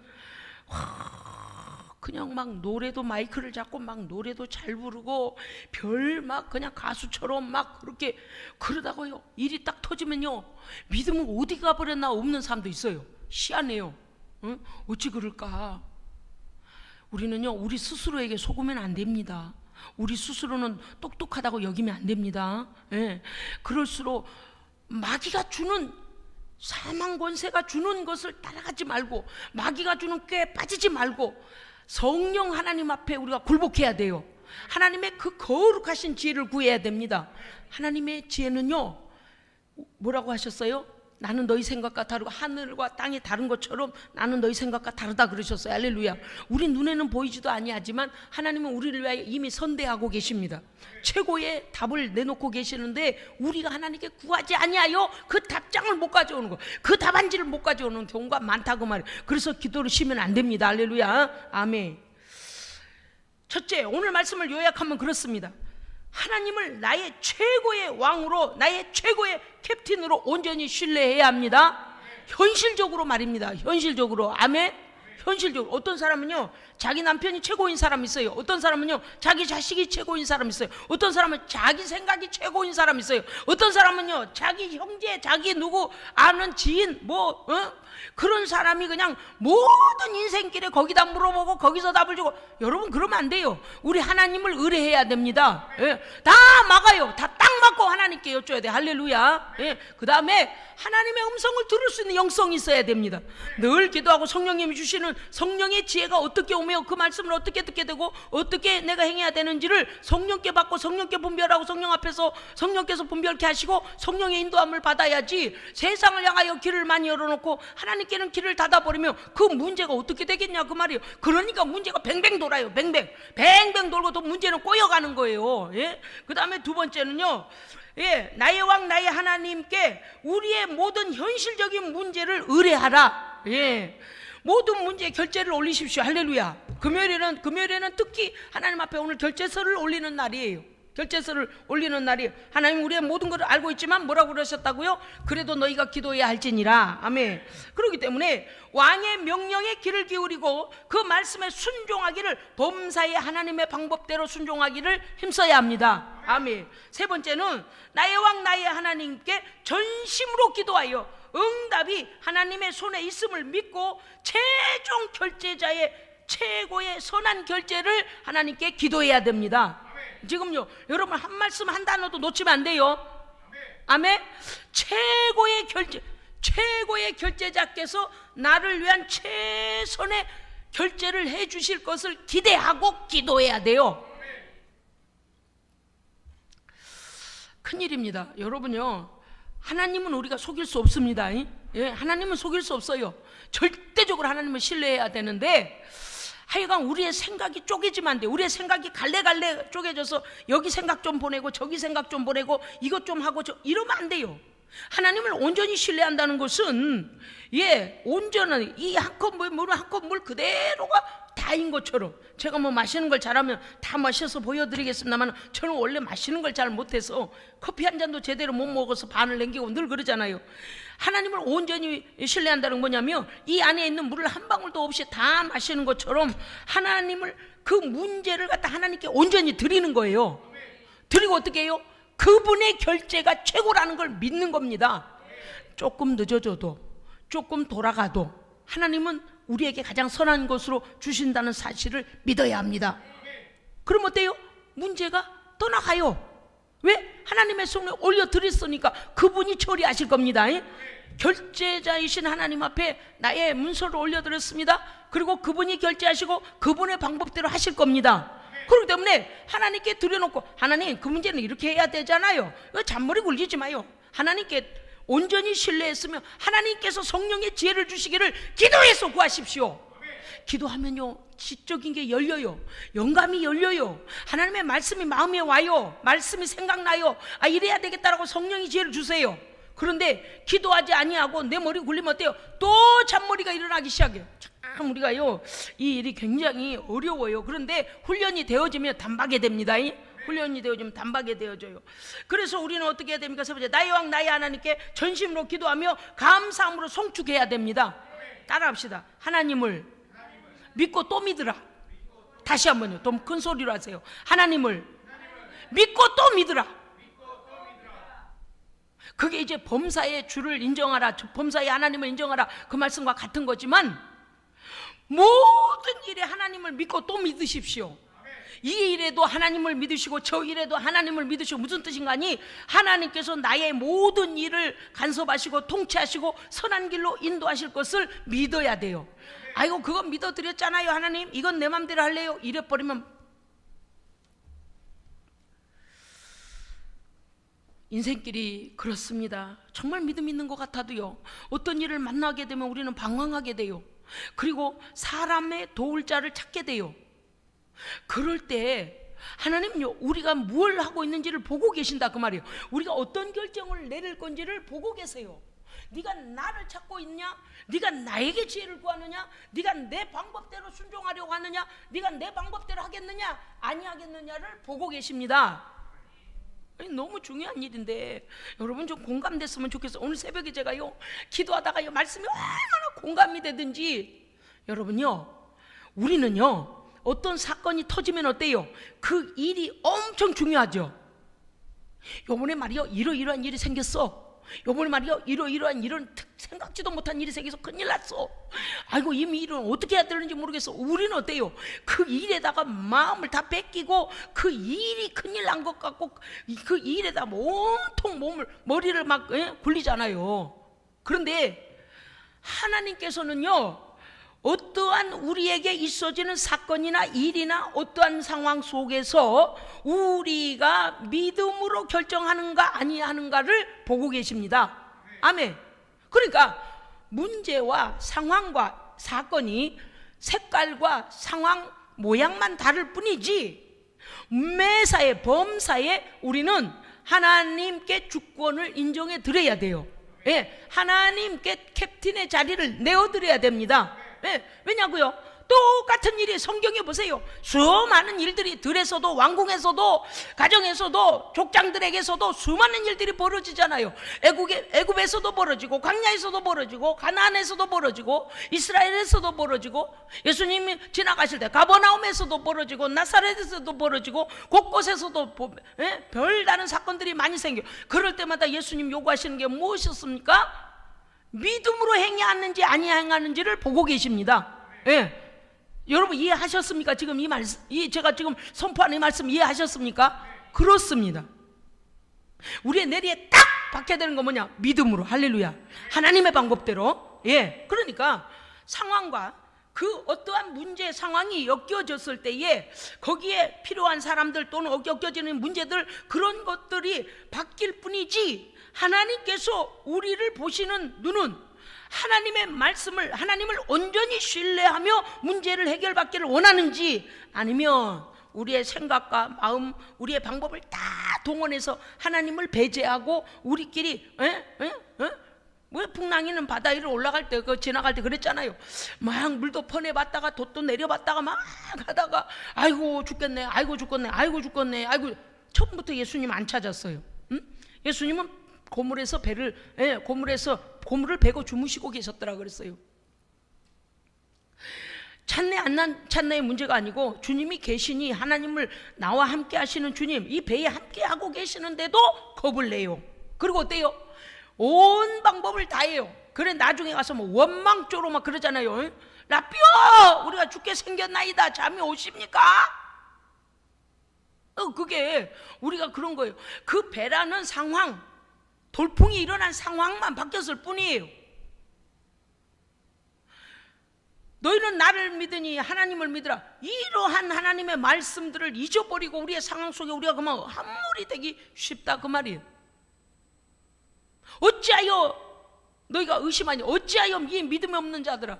Speaker 1: 그냥 막 노래도 마이크를 잡고 막 노래도 잘 부르고 별 막 그냥 가수처럼 막 그렇게 그러다가요, 일이 딱 터지면요, 믿음은 어디 가버렸나 없는 사람도 있어요. 희한해요. 어찌 그럴까? 우리는요, 우리 스스로에게 속으면 안 됩니다. 우리 스스로는 똑똑하다고 여기면 안 됩니다. 그럴수록 마귀가 주는, 사망 권세가 주는 것을 따라가지 말고, 마귀가 주는 꾀에 빠지지 말고 성령 하나님 앞에 우리가 굴복해야 돼요. 하나님의 그 거룩하신 지혜를 구해야 됩니다. 하나님의 지혜는요, 뭐라고 하셨어요? 나는 너희 생각과 다르고 하늘과 땅이 다른 것처럼 나는 너희 생각과 다르다 그러셨어요. 할렐루야. 우리 눈에는 보이지도 아니하지만 하나님은 우리를 위하여 이미 선대하고 계십니다. 최고의 답을 내놓고 계시는데 우리가 하나님께 구하지 아니하여 그 답장을 못 가져오는 거, 그 답안지를 못 가져오는 경우가 많다고 말이에요. 그래서 기도를 쉬면 안 됩니다. 할렐루야. 아멘. 첫째, 오늘 말씀을 요약하면 그렇습니다. 하나님을 나의 최고의 왕으로, 나의 최고의 캡틴으로 온전히 신뢰해야 합니다. 현실적으로 말입니다. 현실적으로. 아멘. 현실적으로. 어떤 사람은요, 자기 남편이 최고인 사람 있어요. 어떤 사람은요, 자기 자식이 최고인 사람 있어요. 어떤 사람은 자기 생각이 최고인 사람 있어요. 어떤 사람은요, 자기 형제, 자기 누구 아는 지인 그런 사람이 그냥 모든 인생길에 거기다 물어보고 거기서 답을 주고. 여러분, 그러면 안 돼요. 우리 하나님을 의뢰해야 됩니다. 다 막아요. 다 딱 맞고 하나님께 여쭤야 돼. 할렐루야. 그 다음에 하나님의 음성을 들을 수 있는 영성이 있어야 됩니다. 늘 기도하고 성령님이 주시는 성령의 지혜가 어떻게 오며 그 말씀을 어떻게 듣게 되고 어떻게 내가 행해야 되는지를 성령께 받고 성령께 분별하고 성령 앞에서 성령께서 분별케 하시고 성령의 인도함을 받아야지, 세상을 향하여 길을 많이 열어놓고 하나님께는 길을 닫아버리면 그 문제가 어떻게 되겠냐 그 말이에요. 그러니까 문제가 뱅뱅 돌아요. 뱅뱅 돌고 또 문제는 꼬여가는 거예요. 그 다음에 두 번째는요, 나의 왕 나의 하나님께 우리의 모든 현실적인 문제를 의뢰하라. 모든 문제의 결제를 올리십시오. 할렐루야. 금요일에는 특히 하나님 앞에 오늘 결제서를 올리는 날이에요. 결제서를 올리는 날이 하나님 우리의 모든 것을 알고 있지만 뭐라고 그러셨다고요? 그래도 너희가 기도해야 할지니라. 아멘. 그렇기 때문에 왕의 명령에 귀를 기울이고 그 말씀에 순종하기를, 범사에 하나님의 방법대로 순종하기를 힘써야 합니다. 아멘. 세 번째는 나의 왕 나의 하나님께 전심으로 기도하여 응답이 하나님의 손에 있음을 믿고 최종 결제자의 최고의 선한 결제를 하나님께 기도해야 됩니다. 지금요 여러분 한 말씀 한 단어도 놓치면 안 돼요. 아멘. 최고의 결제자께서 나를 위한 최선의 결제를 해 주실 것을 기대하고 기도해야 돼요. 큰일입니다. 여러분요, 하나님은 우리가 속일 수 없습니다. 예, 하나님은 속일 수 없어요. 절대적으로 하나님을 신뢰해야 되는데 하여간 우리의 생각이 쪼개지면 안 돼. 우리의 생각이 갈래갈래 쪼개져서 여기 생각 좀 보내고 저기 생각 좀 보내고 이것 좀 하고 이러면 안 돼요. 하나님을 온전히 신뢰한다는 것은 온전한 이 한 컵 물 한 컵 물 그대로가 다인 것처럼, 제가 뭐 마시는 걸 잘하면 다 마셔서 보여드리겠습니다만 저는 원래 마시는 걸 잘 못해서 커피 한 잔도 제대로 못 먹어서 반을 남기고 늘 그러잖아요. 하나님을 온전히 신뢰한다는 건 뭐냐면 이 안에 있는 물을 한 방울도 없이 다 마시는 것처럼 하나님을, 그 문제를 갖다 하나님께 온전히 드리는 거예요. 드리고 어떻게 해요? 그분의 결제가 최고라는 걸 믿는 겁니다. 조금 늦어져도, 조금 돌아가도 하나님은 우리에게 가장 선한 것으로 주신다는 사실을 믿어야 합니다. 그럼 어때요? 문제가 떠나가요. 왜? 하나님의 손에 올려드렸으니까 그분이 처리하실 겁니다. 결제자이신 하나님 앞에 나의 문서를 올려드렸습니다. 그리고 그분이 결제하시고 그분의 방법대로 하실 겁니다. 그렇기 때문에 하나님께 드려놓고, 하나님 그 문제는 이렇게 해야 되잖아요. 잔머리 굴리지 마요. 하나님께 온전히 신뢰했으면 하나님께서 성령의 지혜를 주시기를 기도해서 구하십시오. 기도하면요 지적인 게 열려요. 영감이 열려요. 하나님의 말씀이 마음에 와요. 말씀이 생각나요. 아, 이래야 되겠다라고 성령이 지혜를 주세요. 그런데 기도하지 아니하고 내 머리 굴리면 어때요? 또 잔머리가 일어나기 시작해요. 참 우리가요 이 일이 굉장히 어려워요. 그런데 훈련이 되어지면 단박에 됩니다. 훈련이 되어지면 단박에 되어져요. 그래서 우리는 어떻게 해야 됩니까? 세 번째, 나의 왕 나의 하나님께 전심으로 기도하며 감사함으로 송축해야 됩니다. 따라합시다. 하나님을 믿고 또 믿으라. 다시 한번요. 좀 큰 소리로 하세요. 하나님을 믿고 또 믿으라. 그게 이제 범사의 주를 인정하라, 범사의 하나님을 인정하라, 그 말씀과 같은 거지만 모든 일에 하나님을 믿고 또 믿으십시오. 이 일에도 하나님을 믿으시고 저 일에도 하나님을 믿으시고, 무슨 뜻인가 하니 하나님께서 나의 모든 일을 간섭하시고 통치하시고 선한 길로 인도하실 것을 믿어야 돼요. 아이고 그건 믿어드렸잖아요 하나님, 이건 내 맘대로 할래요, 이래버리면 인생길이 그렇습니다. 정말 믿음 있는 것 같아도요 어떤 일을 만나게 되면 우리는 방황하게 돼요. 그리고 사람의 도울 자를 찾게 돼요. 그럴 때 하나님은요 우리가 뭘 하고 있는지를 보고 계신다 그 말이에요. 우리가 어떤 결정을 내릴 건지를 보고 계세요. 네가 나를 찾고 있냐? 네가 나에게 지혜를 구하느냐? 네가 내 방법대로 순종하려고 하느냐? 네가 내 방법대로 하겠느냐? 아니하겠느냐를 보고 계십니다. 너무 중요한 일인데 여러분 좀 공감됐으면 좋겠어요. 오늘 새벽에 제가요 기도하다가요 말씀이 얼마나 공감이 되든지, 여러분요 우리는요 어떤 사건이 터지면 어때요? 그 일이 엄청 중요하죠. 요번에 말이요 이러이러한 일이 생겼어. 요번에 말이요 이러이러한 이런 생각지도 못한 일이 생겨서 큰일 났어. 아이고 이미 일은 어떻게 해야 되는지 모르겠어. 우리는 어때요? 그 일에다가 마음을 다 뺏기고 그 일이 큰일 난 것 같고 그 일에다 온통 머리를 막 굴리잖아요. 그런데 하나님께서는요 어떠한 우리에게 있어지는 사건이나 일이나 어떠한 상황 속에서 우리가 믿음으로 결정하는가 아니하는가를 보고 계십니다. 아멘. 그러니까 문제와 상황과 사건이 색깔과 상황 모양만 다를 뿐이지 매사에 범사에 우리는 하나님께 주권을 인정해 드려야 돼요. 하나님께 캡틴의 자리를 내어드려야 됩니다. 왜냐고요? 똑같은 일이 성경에 보세요. 수많은 일들이 들에서도 왕궁에서도 가정에서도 족장들에게서도 수많은 일들이 벌어지잖아요. 애굽에서도 벌어지고 광야에서도 벌어지고 가나안에서도 벌어지고 이스라엘에서도 벌어지고 예수님이 지나가실 때 가버나움에서도 벌어지고 나사렛에서도 벌어지고 곳곳에서도 별다른 사건들이 많이 생겨요. 그럴 때마다 예수님 요구하시는 게 무엇이었습니까? 믿음으로 행하는지 아니하는지를 보고 계십니다. 예. 여러분 이해하셨습니까? 지금 이 말씀, 제가 지금 선포하는 이 말씀 이해하셨습니까? 그렇습니다. 우리의 내리에 딱 박혀야 되는 건 뭐냐? 믿음으로. 할렐루야. 하나님의 방법대로. 예. 그러니까 상황과 그 어떠한 문제 상황이 엮여졌을 때에 거기에 필요한 사람들 또는 엮여지는 문제들, 그런 것들이 바뀔 뿐이지, 하나님께서 우리를 보시는 눈은 하나님의 말씀을, 하나님을 온전히 신뢰하며 문제를 해결받기를 원하는지, 아니면 우리의 생각과 마음, 우리의 방법을 다 동원해서 하나님을 배제하고 우리끼리 왜 풍랑이는 바다 위로 올라갈 때, 지나갈 때 그랬잖아요. 막 물도 퍼내봤다가 돛도 내려봤다가 막 하다가 아이고 죽겠네, 아이고 죽겠네, 아이고 죽겠네, 아이고. 처음부터 예수님 안 찾았어요. 예수님은 고물에서 고물을 베고 주무시고 계셨더라 그랬어요. 찾네 안 찾네의 문제가 아니고, 주님이 계시니, 하나님을 나와 함께 하시는 주님, 이 배에 함께 하고 계시는데도 겁을 내요. 그리고 어때요? 온 방법을 다해요. 그래 나중에 가서 뭐 원망조로 막 그러잖아요. 라삐어, 우리가 죽게 생겼나이다, 잠이 오십니까? 그게 우리가 그런 거예요. 그 배라는 상황, 돌풍이 일어난 상황만 바뀌었을 뿐이에요. 너희는 나를 믿으니 하나님을 믿으라. 이러한 하나님의 말씀들을 잊어버리고 우리의 상황 속에 우리가 그만 함몰이 되기 쉽다 그 말이에요. 어찌하여 너희가 의심하니, 어찌하여 이 믿음이 없는 자들아,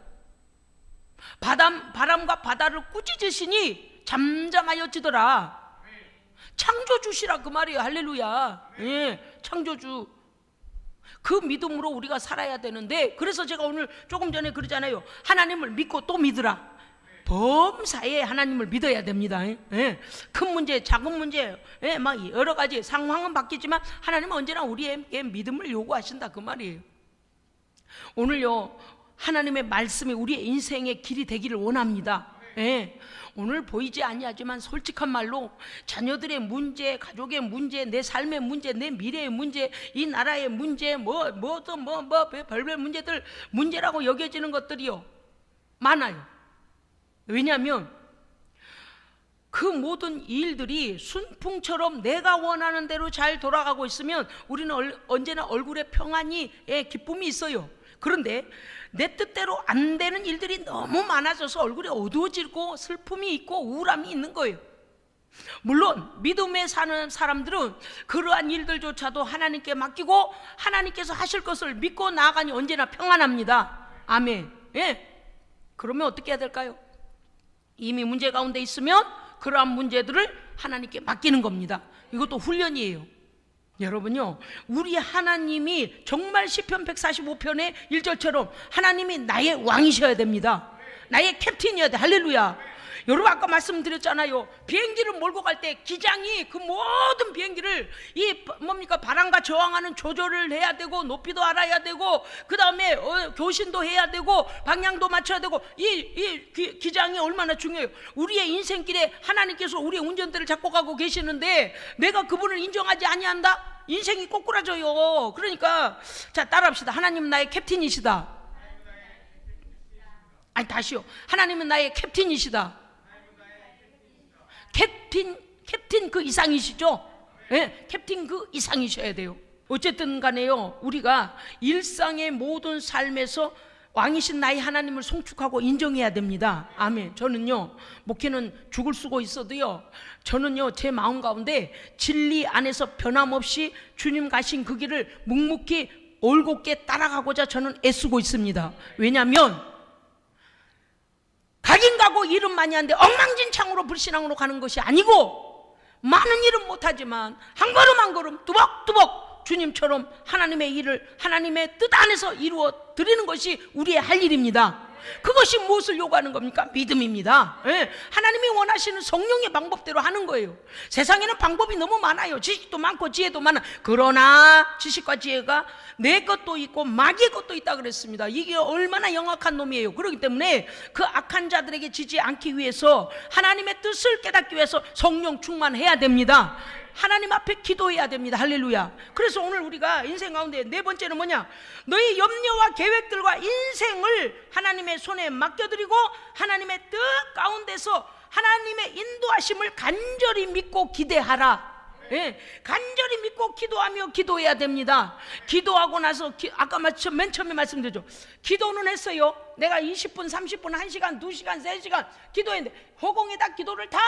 Speaker 1: 바람과 바다를 꾸짖으시니 잠잠하여지더라. 창조주시라 그 말이에요. 할렐루야. 예, 창조주. 그 믿음으로 우리가 살아야 되는데, 그래서 제가 오늘 조금 전에 그러잖아요. 하나님을 믿고 또 믿으라. 범사에 하나님을 믿어야 됩니다. 예. 큰 문제, 작은 문제, 예, 막 여러 가지 상황은 바뀌지만 하나님은 언제나 우리에게 믿음을 요구하신다 그 말이에요. 오늘요, 하나님의 말씀이 우리의 인생의 길이 되기를 원합니다. 예. 오늘 보이지 아니하지만 솔직한 말로 자녀들의 문제, 가족의 문제, 내 삶의 문제, 내 미래의 문제, 이 나라의 문제, 별별 문제들, 문제라고 여겨지는 것들이요 많아요. 왜냐하면 그 모든 일들이 순풍처럼 내가 원하는 대로 잘 돌아가고 있으면 우리는 언제나 얼굴에 평안이, 기쁨이 있어요. 그런데 내 뜻대로 안 되는 일들이 너무 많아져서 얼굴이 어두워지고 슬픔이 있고 우울함이 있는 거예요. 물론 믿음에 사는 사람들은 그러한 일들조차도 하나님께 맡기고 하나님께서 하실 것을 믿고 나아가니 언제나 평안합니다. 아멘. 예. 그러면 어떻게 해야 될까요? 이미 문제 가운데 있으면 그러한 문제들을 하나님께 맡기는 겁니다. 이것도 훈련이에요. 여러분요, 우리 하나님이 정말 시편 145편의 1절처럼 하나님이 나의 왕이셔야 됩니다. 나의 캡틴이어야 돼. 할렐루야. 여러분 아까 말씀드렸잖아요. 비행기를 몰고 갈 때 기장이 그 모든 비행기를 바람과 저항하는 조절을 해야 되고, 높이도 알아야 되고, 그 다음에 교신도 해야 되고, 방향도 맞춰야 되고, 기장이 얼마나 중요해요. 우리의 인생길에 하나님께서 우리의 운전대를 잡고 가고 계시는데 내가 그분을 인정하지 아니한다? 인생이 꼬꾸라져요. 그러니까 자, 따라합시다. 하나님은 나의 캡틴이시다. 아니 다시요. 하나님은 나의 캡틴이시다. 캡틴 그 이상이시죠? 네, 캡틴 그 이상이셔야 돼요. 어쨌든 간에요, 우리가 일상의 모든 삶에서 왕이신 나의 하나님을 송축하고 인정해야 됩니다. 아멘. 저는요, 목회는 죽을 쓰고 있어도요, 저는요 제 마음 가운데 진리 안에서 변함없이 주님 가신 그 길을 묵묵히 올곧게 따라가고자 저는 애쓰고 있습니다. 왜냐하면 가긴 가고 일은 많이 하는데 엉망진창으로 불신앙으로 가는 것이 아니고, 많은 일은 못하지만 한 걸음 한 걸음 뚜벅뚜벅 주님처럼 하나님의 일을 하나님의 뜻 안에서 이루어 드리는 것이 우리의 할 일입니다. 그것이 무엇을 요구하는 겁니까? 믿음입니다. 예. 하나님이 원하시는 성령의 방법대로 하는 거예요. 세상에는 방법이 너무 많아요. 지식도 많고 지혜도 많아. 그러나 지식과 지혜가 내 것도 있고 마귀의 것도 있다 그랬습니다. 이게 얼마나 영악한 놈이에요. 그렇기 때문에 그 악한 자들에게 지지 않기 위해서 하나님의 뜻을 깨닫기 위해서 성령 충만해야 됩니다. 하나님 앞에 기도해야 됩니다. 할렐루야. 그래서 오늘 우리가 인생 가운데 네 번째는 뭐냐? 너희 염려와 계획들과 인생을 하나님의 손에 맡겨드리고 하나님의 뜻 가운데서 하나님의 인도하심을 간절히 믿고 기대하라. 예, 간절히 믿고 기도하며 기도해야 됩니다. 기도하고 나서 아까 맨 처음에 말씀드렸죠. 기도는 했어요. 내가 20분, 30분, 1시간, 2시간, 3시간 기도했는데 허공에다 기도를 다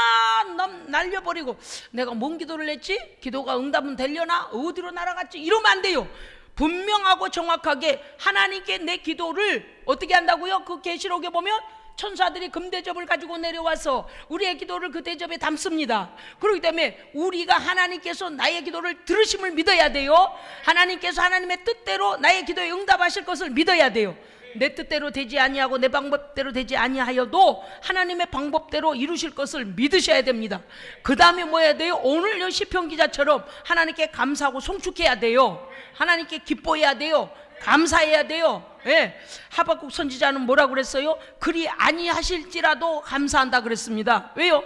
Speaker 1: 날려버리고 내가 뭔 기도를 했지? 기도가 응답은 되려나? 어디로 날아갔지? 이러면 안 돼요. 분명하고 정확하게 하나님께 내 기도를 어떻게 한다고요? 그 계시록에 보면 천사들이 금대접을 가지고 내려와서 우리의 기도를 그 대접에 담습니다. 그렇기 때문에 우리가 하나님께서 나의 기도를 들으심을 믿어야 돼요. 하나님께서 하나님의 뜻대로 나의 기도에 응답하실 것을 믿어야 돼요. 내 뜻대로 되지 아니하고 내 방법대로 되지 아니하여도 하나님의 방법대로 이루실 것을 믿으셔야 됩니다. 그 다음에 뭐 해야 돼요? 오늘 시편 기자처럼 하나님께 감사하고 송축해야 돼요. 하나님께 기뻐해야 돼요. 감사해야 돼요. 예. 하박국 선지자는 뭐라고 그랬어요? 그리 아니하실지라도 감사한다 그랬습니다. 왜요?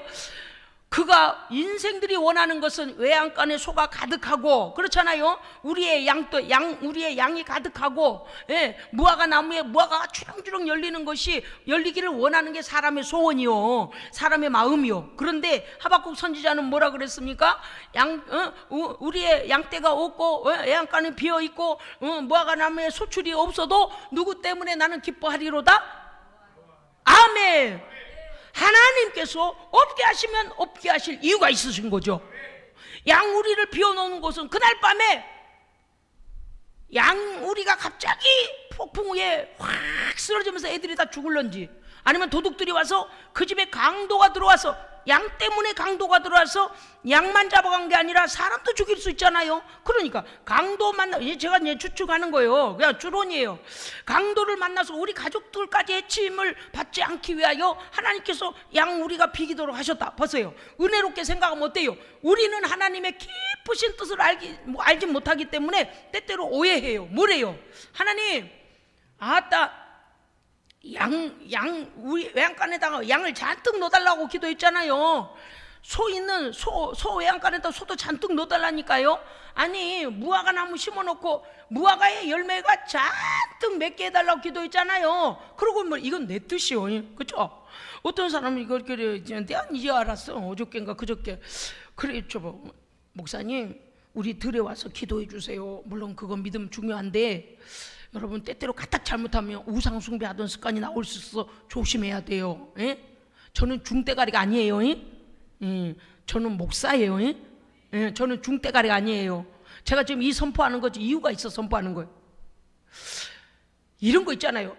Speaker 1: 그가 인생들이 원하는 것은 외양간에 소가 가득하고 그렇잖아요. 우리의 양이 가득하고, 예, 무화과 나무에 무화과가 주렁주렁 열리는 것이 열리기를 원하는 게 사람의 소원이요, 사람의 마음이요. 그런데 하박국 선지자는 뭐라 그랬습니까? 우리의 양떼가 없고 외양간에 비어 있고 무화과 나무에 소출이 없어도 누구 때문에 나는 기뻐하리로다. 아멘. 하나님께서 없게 하시면 없게 하실 이유가 있으신 거죠. 양우리를 비워놓는 곳은 그날 밤에 양우리가 갑자기 폭풍 위에 확 쓰러지면서 애들이 다 죽을런지, 아니면 도둑들이 와서 그 집에 강도가 들어와서, 양 때문에 강도가 들어와서 양만 잡아간 게 아니라 사람도 죽일 수 있잖아요. 그러니까 강도 제가 추측하는 거예요. 그냥 추론이에요. 강도를 만나서 우리 가족들까지 해침을 받지 않기 위하여 하나님께서 양 우리가 비기도록 하셨다. 보세요. 은혜롭게 생각하면 어때요? 우리는 하나님의 깊으신 뜻을 알지 못하기 때문에 때때로 오해해요. 뭐래요? 하나님, 아따, 우리 외양간에다가 양을 잔뜩 넣어달라고 기도했잖아요. 소 외양간에다 소도 잔뜩 넣어달라니까요. 아니, 무화과 나무 심어놓고 무화과의 열매가 잔뜩 맺게 해달라고 기도했잖아요. 그러고 뭐 이건 내 뜻이요, 그렇죠? 어떤 사람은 이걸 내가 이제 알았어. 어저께인가 그저께. 그래, 목사님, 우리 들에 와서 기도해 주세요. 물론 그건 믿음 중요한데 여러분, 때때로 가딱 잘못하면 우상 숭배하던 습관이 나올 수 있어 조심해야 돼요. 예? 저는 중대가리가 아니에요. 저는 목사예요. 저는 중대가리가 아니에요. 제가 지금 이 선포하는 거지 이유가 있어 선포하는 거예요. 이런 거 있잖아요.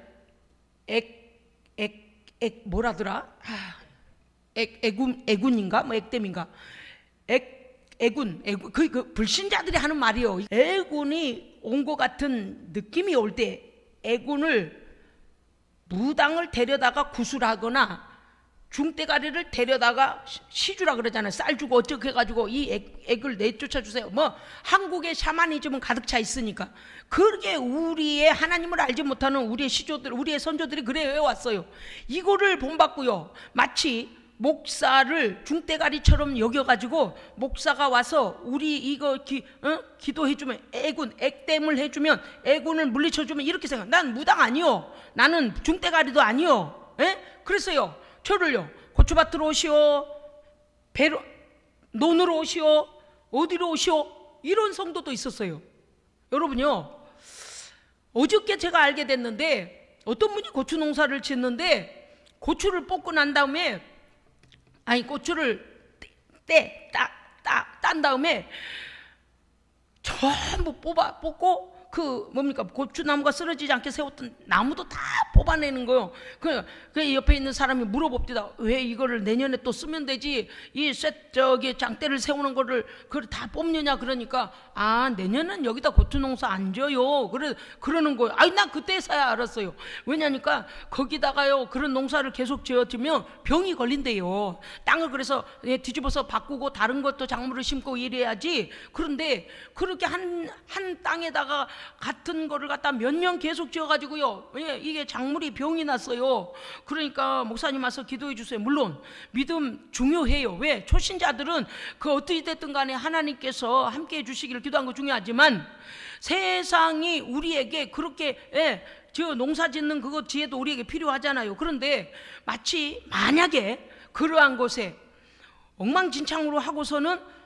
Speaker 1: 뭐라더라? 애군인가? 뭐 액땜인가? 애군, 그 불신자들이 하는 말이요. 애군이 온 것 같은 느낌이 올 때 애군을 무당을 데려다가 구술하거나 중대가리를 데려다가 시주라 그러잖아요. 쌀 주고 어쩌고 해가지고 이 액을 내쫓아 주세요. 뭐 한국의 샤머니즘은 가득 차 있으니까. 그렇게 우리의 하나님을 알지 못하는 우리의 시조들, 우리의 선조들이 그래 해왔어요. 이거를 본받고요, 마치 목사를 중대가리처럼 여겨가지고 목사가 와서 우리 이거 기도해주면 액땜을 해주면, 애군을 물리쳐주면 이렇게 생각. 난 무당 아니요, 나는 중대가리도 아니요. 그랬어요. 저를요, 고추밭으로 오시오, 논으로 오시오, 어디로 오시오, 이런 성도도 있었어요. 여러분요, 어저께 제가 알게 됐는데 어떤 분이 고추 농사를 짓는데 고추를 뽑고 난 다음에, 고추를 딴 다음에 전부 뽑고 그 뭡니까 고추나무가 쓰러지지 않게 세웠던 나무도 다 뽑아내는 거요. 그 옆에 있는 사람이 물어봅니다. 왜 이거를 내년에 또 쓰면 되지? 저기 장대를 세우는 거를 그걸 다 뽑느냐? 그러니까 내년은 여기다 고추농사 안 져요. 그러는 거예요. 난 그때서야 알았어요. 왜냐니까 거기다가요 그런 농사를 계속 지어주면 병이 걸린대요. 땅을 그래서 뒤집어서 바꾸고 다른 것도 작물을 심고 이래야지. 그런데 그렇게 한 땅에다가 같은 거를 갖다 몇 년 계속 지어가지고요, 이게 작물이 병이 났어요. 그러니까 목사님 와서 기도해 주세요. 물론 믿음 중요해요. 왜? 초신자들은 그 어떻게 됐든 간에 하나님께서 함께 해주시기를 기도한 거 중요하지만 세상이 우리에게 그렇게 저 농사 짓는 그거 지혜도 우리에게 필요하잖아요. 그런데 마치 만약에 그러한 곳에 엉망진창으로 하고서는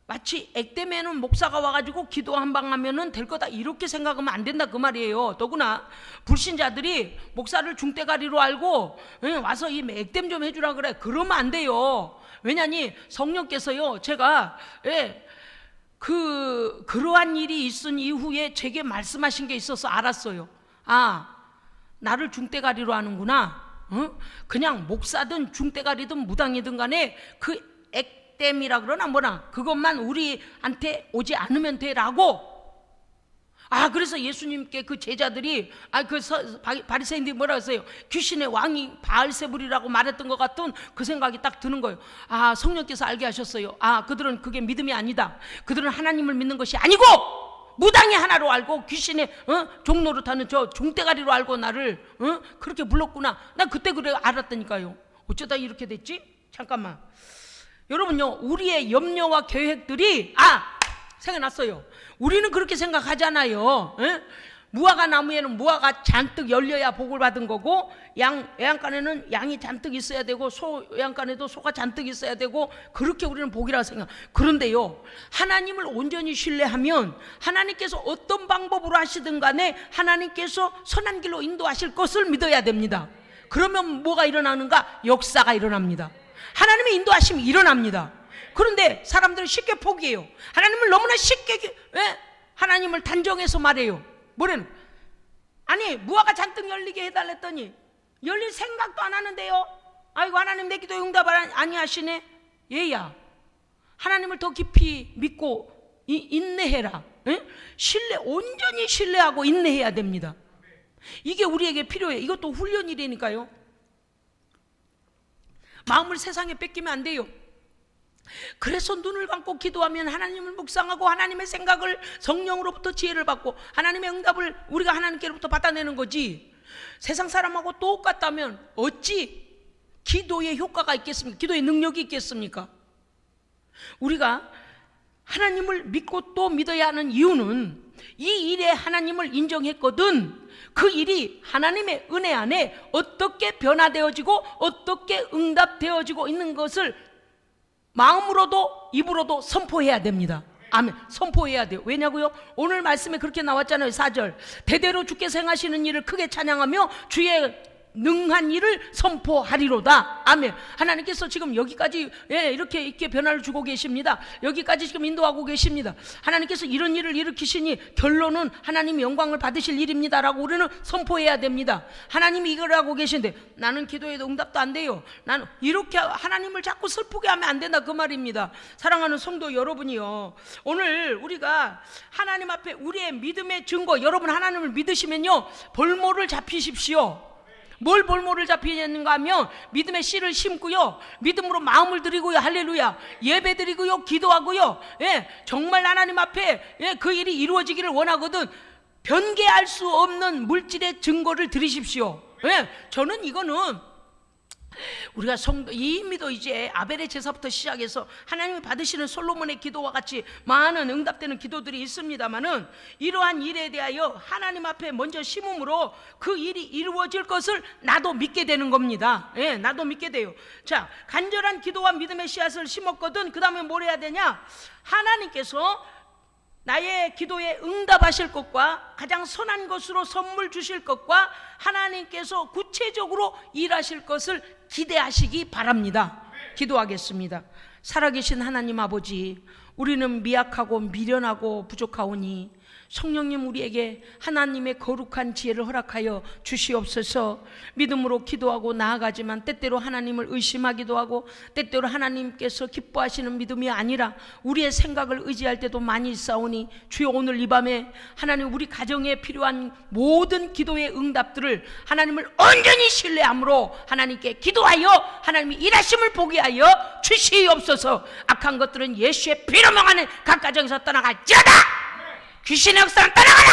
Speaker 1: 마치 액땜에는 목사가 와가지고 기도 한 방 하면은 될 거다 이렇게 생각하면 안 된다 그 말이에요. 더구나 불신자들이 목사를 중대가리로 알고 와서 이 액땜 좀 해주라 그래. 그러면 안 돼요. 왜냐니 성령께서요 제가 그러한 일이 있은 이후에 제게 말씀하신 게 있어서 알았어요. 나를 중대가리로 하는구나. 그냥 목사든 중대가리든 무당이든 간에 그 액땜이라 그러나 뭐나 그것만 우리한테 오지 않으면 되라고. 그래서 예수님께 그 제자들이 바리새인들이 뭐라 했어요? 귀신의 왕이 바알세불이라고 말했던 것 같은 그 생각이 딱 드는 거예요. 성령께서 알게 하셨어요. 그들은 그게 믿음이 아니다. 그들은 하나님을 믿는 것이 아니고 무당이 하나로 알고 귀신의 종로로 타는 저 종대가리로 알고 나를 그렇게 불렀구나. 난 그때 그래 알았다니까요. 어쩌다 이렇게 됐지? 잠깐만. 여러분요, 우리의 염려와 계획들이 생각났어요. 우리는 그렇게 생각하잖아요. 무화과 나무에는 무화과 잔뜩 열려야 복을 받은 거고, 애양간에는 양이 잔뜩 있어야 되고, 애양간에도 소가 잔뜩 있어야 되고, 그렇게 우리는 복이라고 생각. 그런데요, 하나님을 온전히 신뢰하면 하나님께서 어떤 방법으로 하시든 간에 하나님께서 선한 길로 인도하실 것을 믿어야 됩니다. 그러면 뭐가 일어나는가? 역사가 일어납니다. 하나님의 인도하심이 일어납니다. 그런데 사람들은 쉽게 포기해요. 하나님을 너무나 쉽게 하나님을 단정해서 말해요. 뭐래는? 무화과 잔뜩 열리게 해달랬더니 열릴 생각도 안 하는데요. 아이고 하나님 내 기도에 응답 아니하시네. 얘야, 하나님을 더 깊이 믿고 인내해라. 온전히 신뢰하고 인내해야 됩니다. 이게 우리에게 필요해요. 이것도 훈련이라니까요. 마음을 세상에 뺏기면 안 돼요. 그래서 눈을 감고 기도하면 하나님을 묵상하고 하나님의 생각을 성령으로부터 지혜를 받고 하나님의 응답을 우리가 하나님께로부터 받아내는 거지. 세상 사람하고 똑같다면 어찌 기도의 효과가 있겠습니까? 기도의 능력이 있겠습니까? 우리가 하나님을 믿고 또 믿어야 하는 이유는 이 일에 하나님을 인정했거든 그 일이 하나님의 은혜 안에 어떻게 변화되어지고 어떻게 응답되어지고 있는 것을 마음으로도 입으로도 선포해야 됩니다. 아멘. 선포해야 돼요. 왜냐고요? 오늘 말씀에 그렇게 나왔잖아요. 4절. 대대로 주께서 행하시는 일을 크게 찬양하며 주의 능한 일을 선포하리로다. 아멘. 하나님께서 지금 여기까지 이렇게 변화를 주고 계십니다. 여기까지 지금 인도하고 계십니다. 하나님께서 이런 일을 일으키시니 결론은 하나님이 영광을 받으실 일입니다라고 우리는 선포해야 됩니다. 하나님이 이걸 하고 계신데 나는 기도해도 응답도 안 돼요. 나는 이렇게 하나님을 자꾸 슬프게 하면 안 된다 그 말입니다. 사랑하는 성도 여러분이요, 오늘 우리가 하나님 앞에 우리의 믿음의 증거, 여러분 하나님을 믿으시면요 볼모를 잡히십시오. 뭘 볼모를 잡히는가 하면 믿음의 씨를 심고요, 믿음으로 마음을 드리고요, 할렐루야, 예배 드리고요, 기도하고요, 정말 하나님 앞에 그 일이 이루어지기를 원하거든 변개할 수 없는 물질의 증거를 드리십시오. 저는 이거는 우리가 이미도 이제 아벨의 제사부터 시작해서 하나님이 받으시는 솔로몬의 기도와 같이 많은 응답되는 기도들이 있습니다만은 이러한 일에 대하여 하나님 앞에 먼저 심음으로 그 일이 이루어질 것을 나도 믿게 되는 겁니다. 나도 믿게 돼요. 자, 간절한 기도와 믿음의 씨앗을 심었거든 그 다음에 뭘 해야 되냐? 하나님께서 나의 기도에 응답하실 것과 가장 선한 것으로 선물 주실 것과 하나님께서 구체적으로 일하실 것을 기대하시기 바랍니다. 기도하겠습니다. 살아계신 하나님 아버지, 우리는 미약하고 미련하고 부족하오니 성령님 우리에게 하나님의 거룩한 지혜를 허락하여 주시옵소서. 믿음으로 기도하고 나아가지만 때때로 하나님을 의심하기도 하고 때때로 하나님께서 기뻐하시는 믿음이 아니라 우리의 생각을 의지할 때도 많이 있사오니 주여 오늘 이 밤에 하나님 우리 가정에 필요한 모든 기도의 응답들을 하나님을 온전히 신뢰함으로 하나님께 기도하여 하나님이 일하심을 보게 하여 주시옵소서. 악한 것들은 예수의 피로 명하는 각 가정에서 떠나갈지어다. 귀신의 역사는 떠나가라.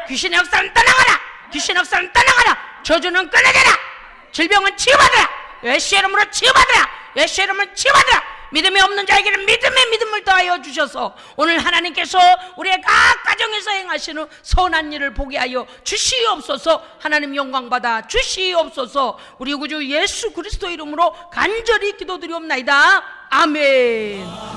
Speaker 1: 귀신의 역사는 떠나가라. 귀신의 역사는 떠나가라. 저주는 끊어져라. 질병은 치유받으라. 예수의 이름으로 치유받으라. 예수의 이름으로 치유받으라. 믿음이 없는 자에게는 믿음의 믿음을 더하여 주셔서 오늘 하나님께서 우리의 각 가정에서 행하시는 선한 일을 보게 하여 주시옵소서. 하나님 영광받아 주시옵소서. 우리 구주 예수 그리스도 이름으로 간절히 기도드리옵나이다. 아멘.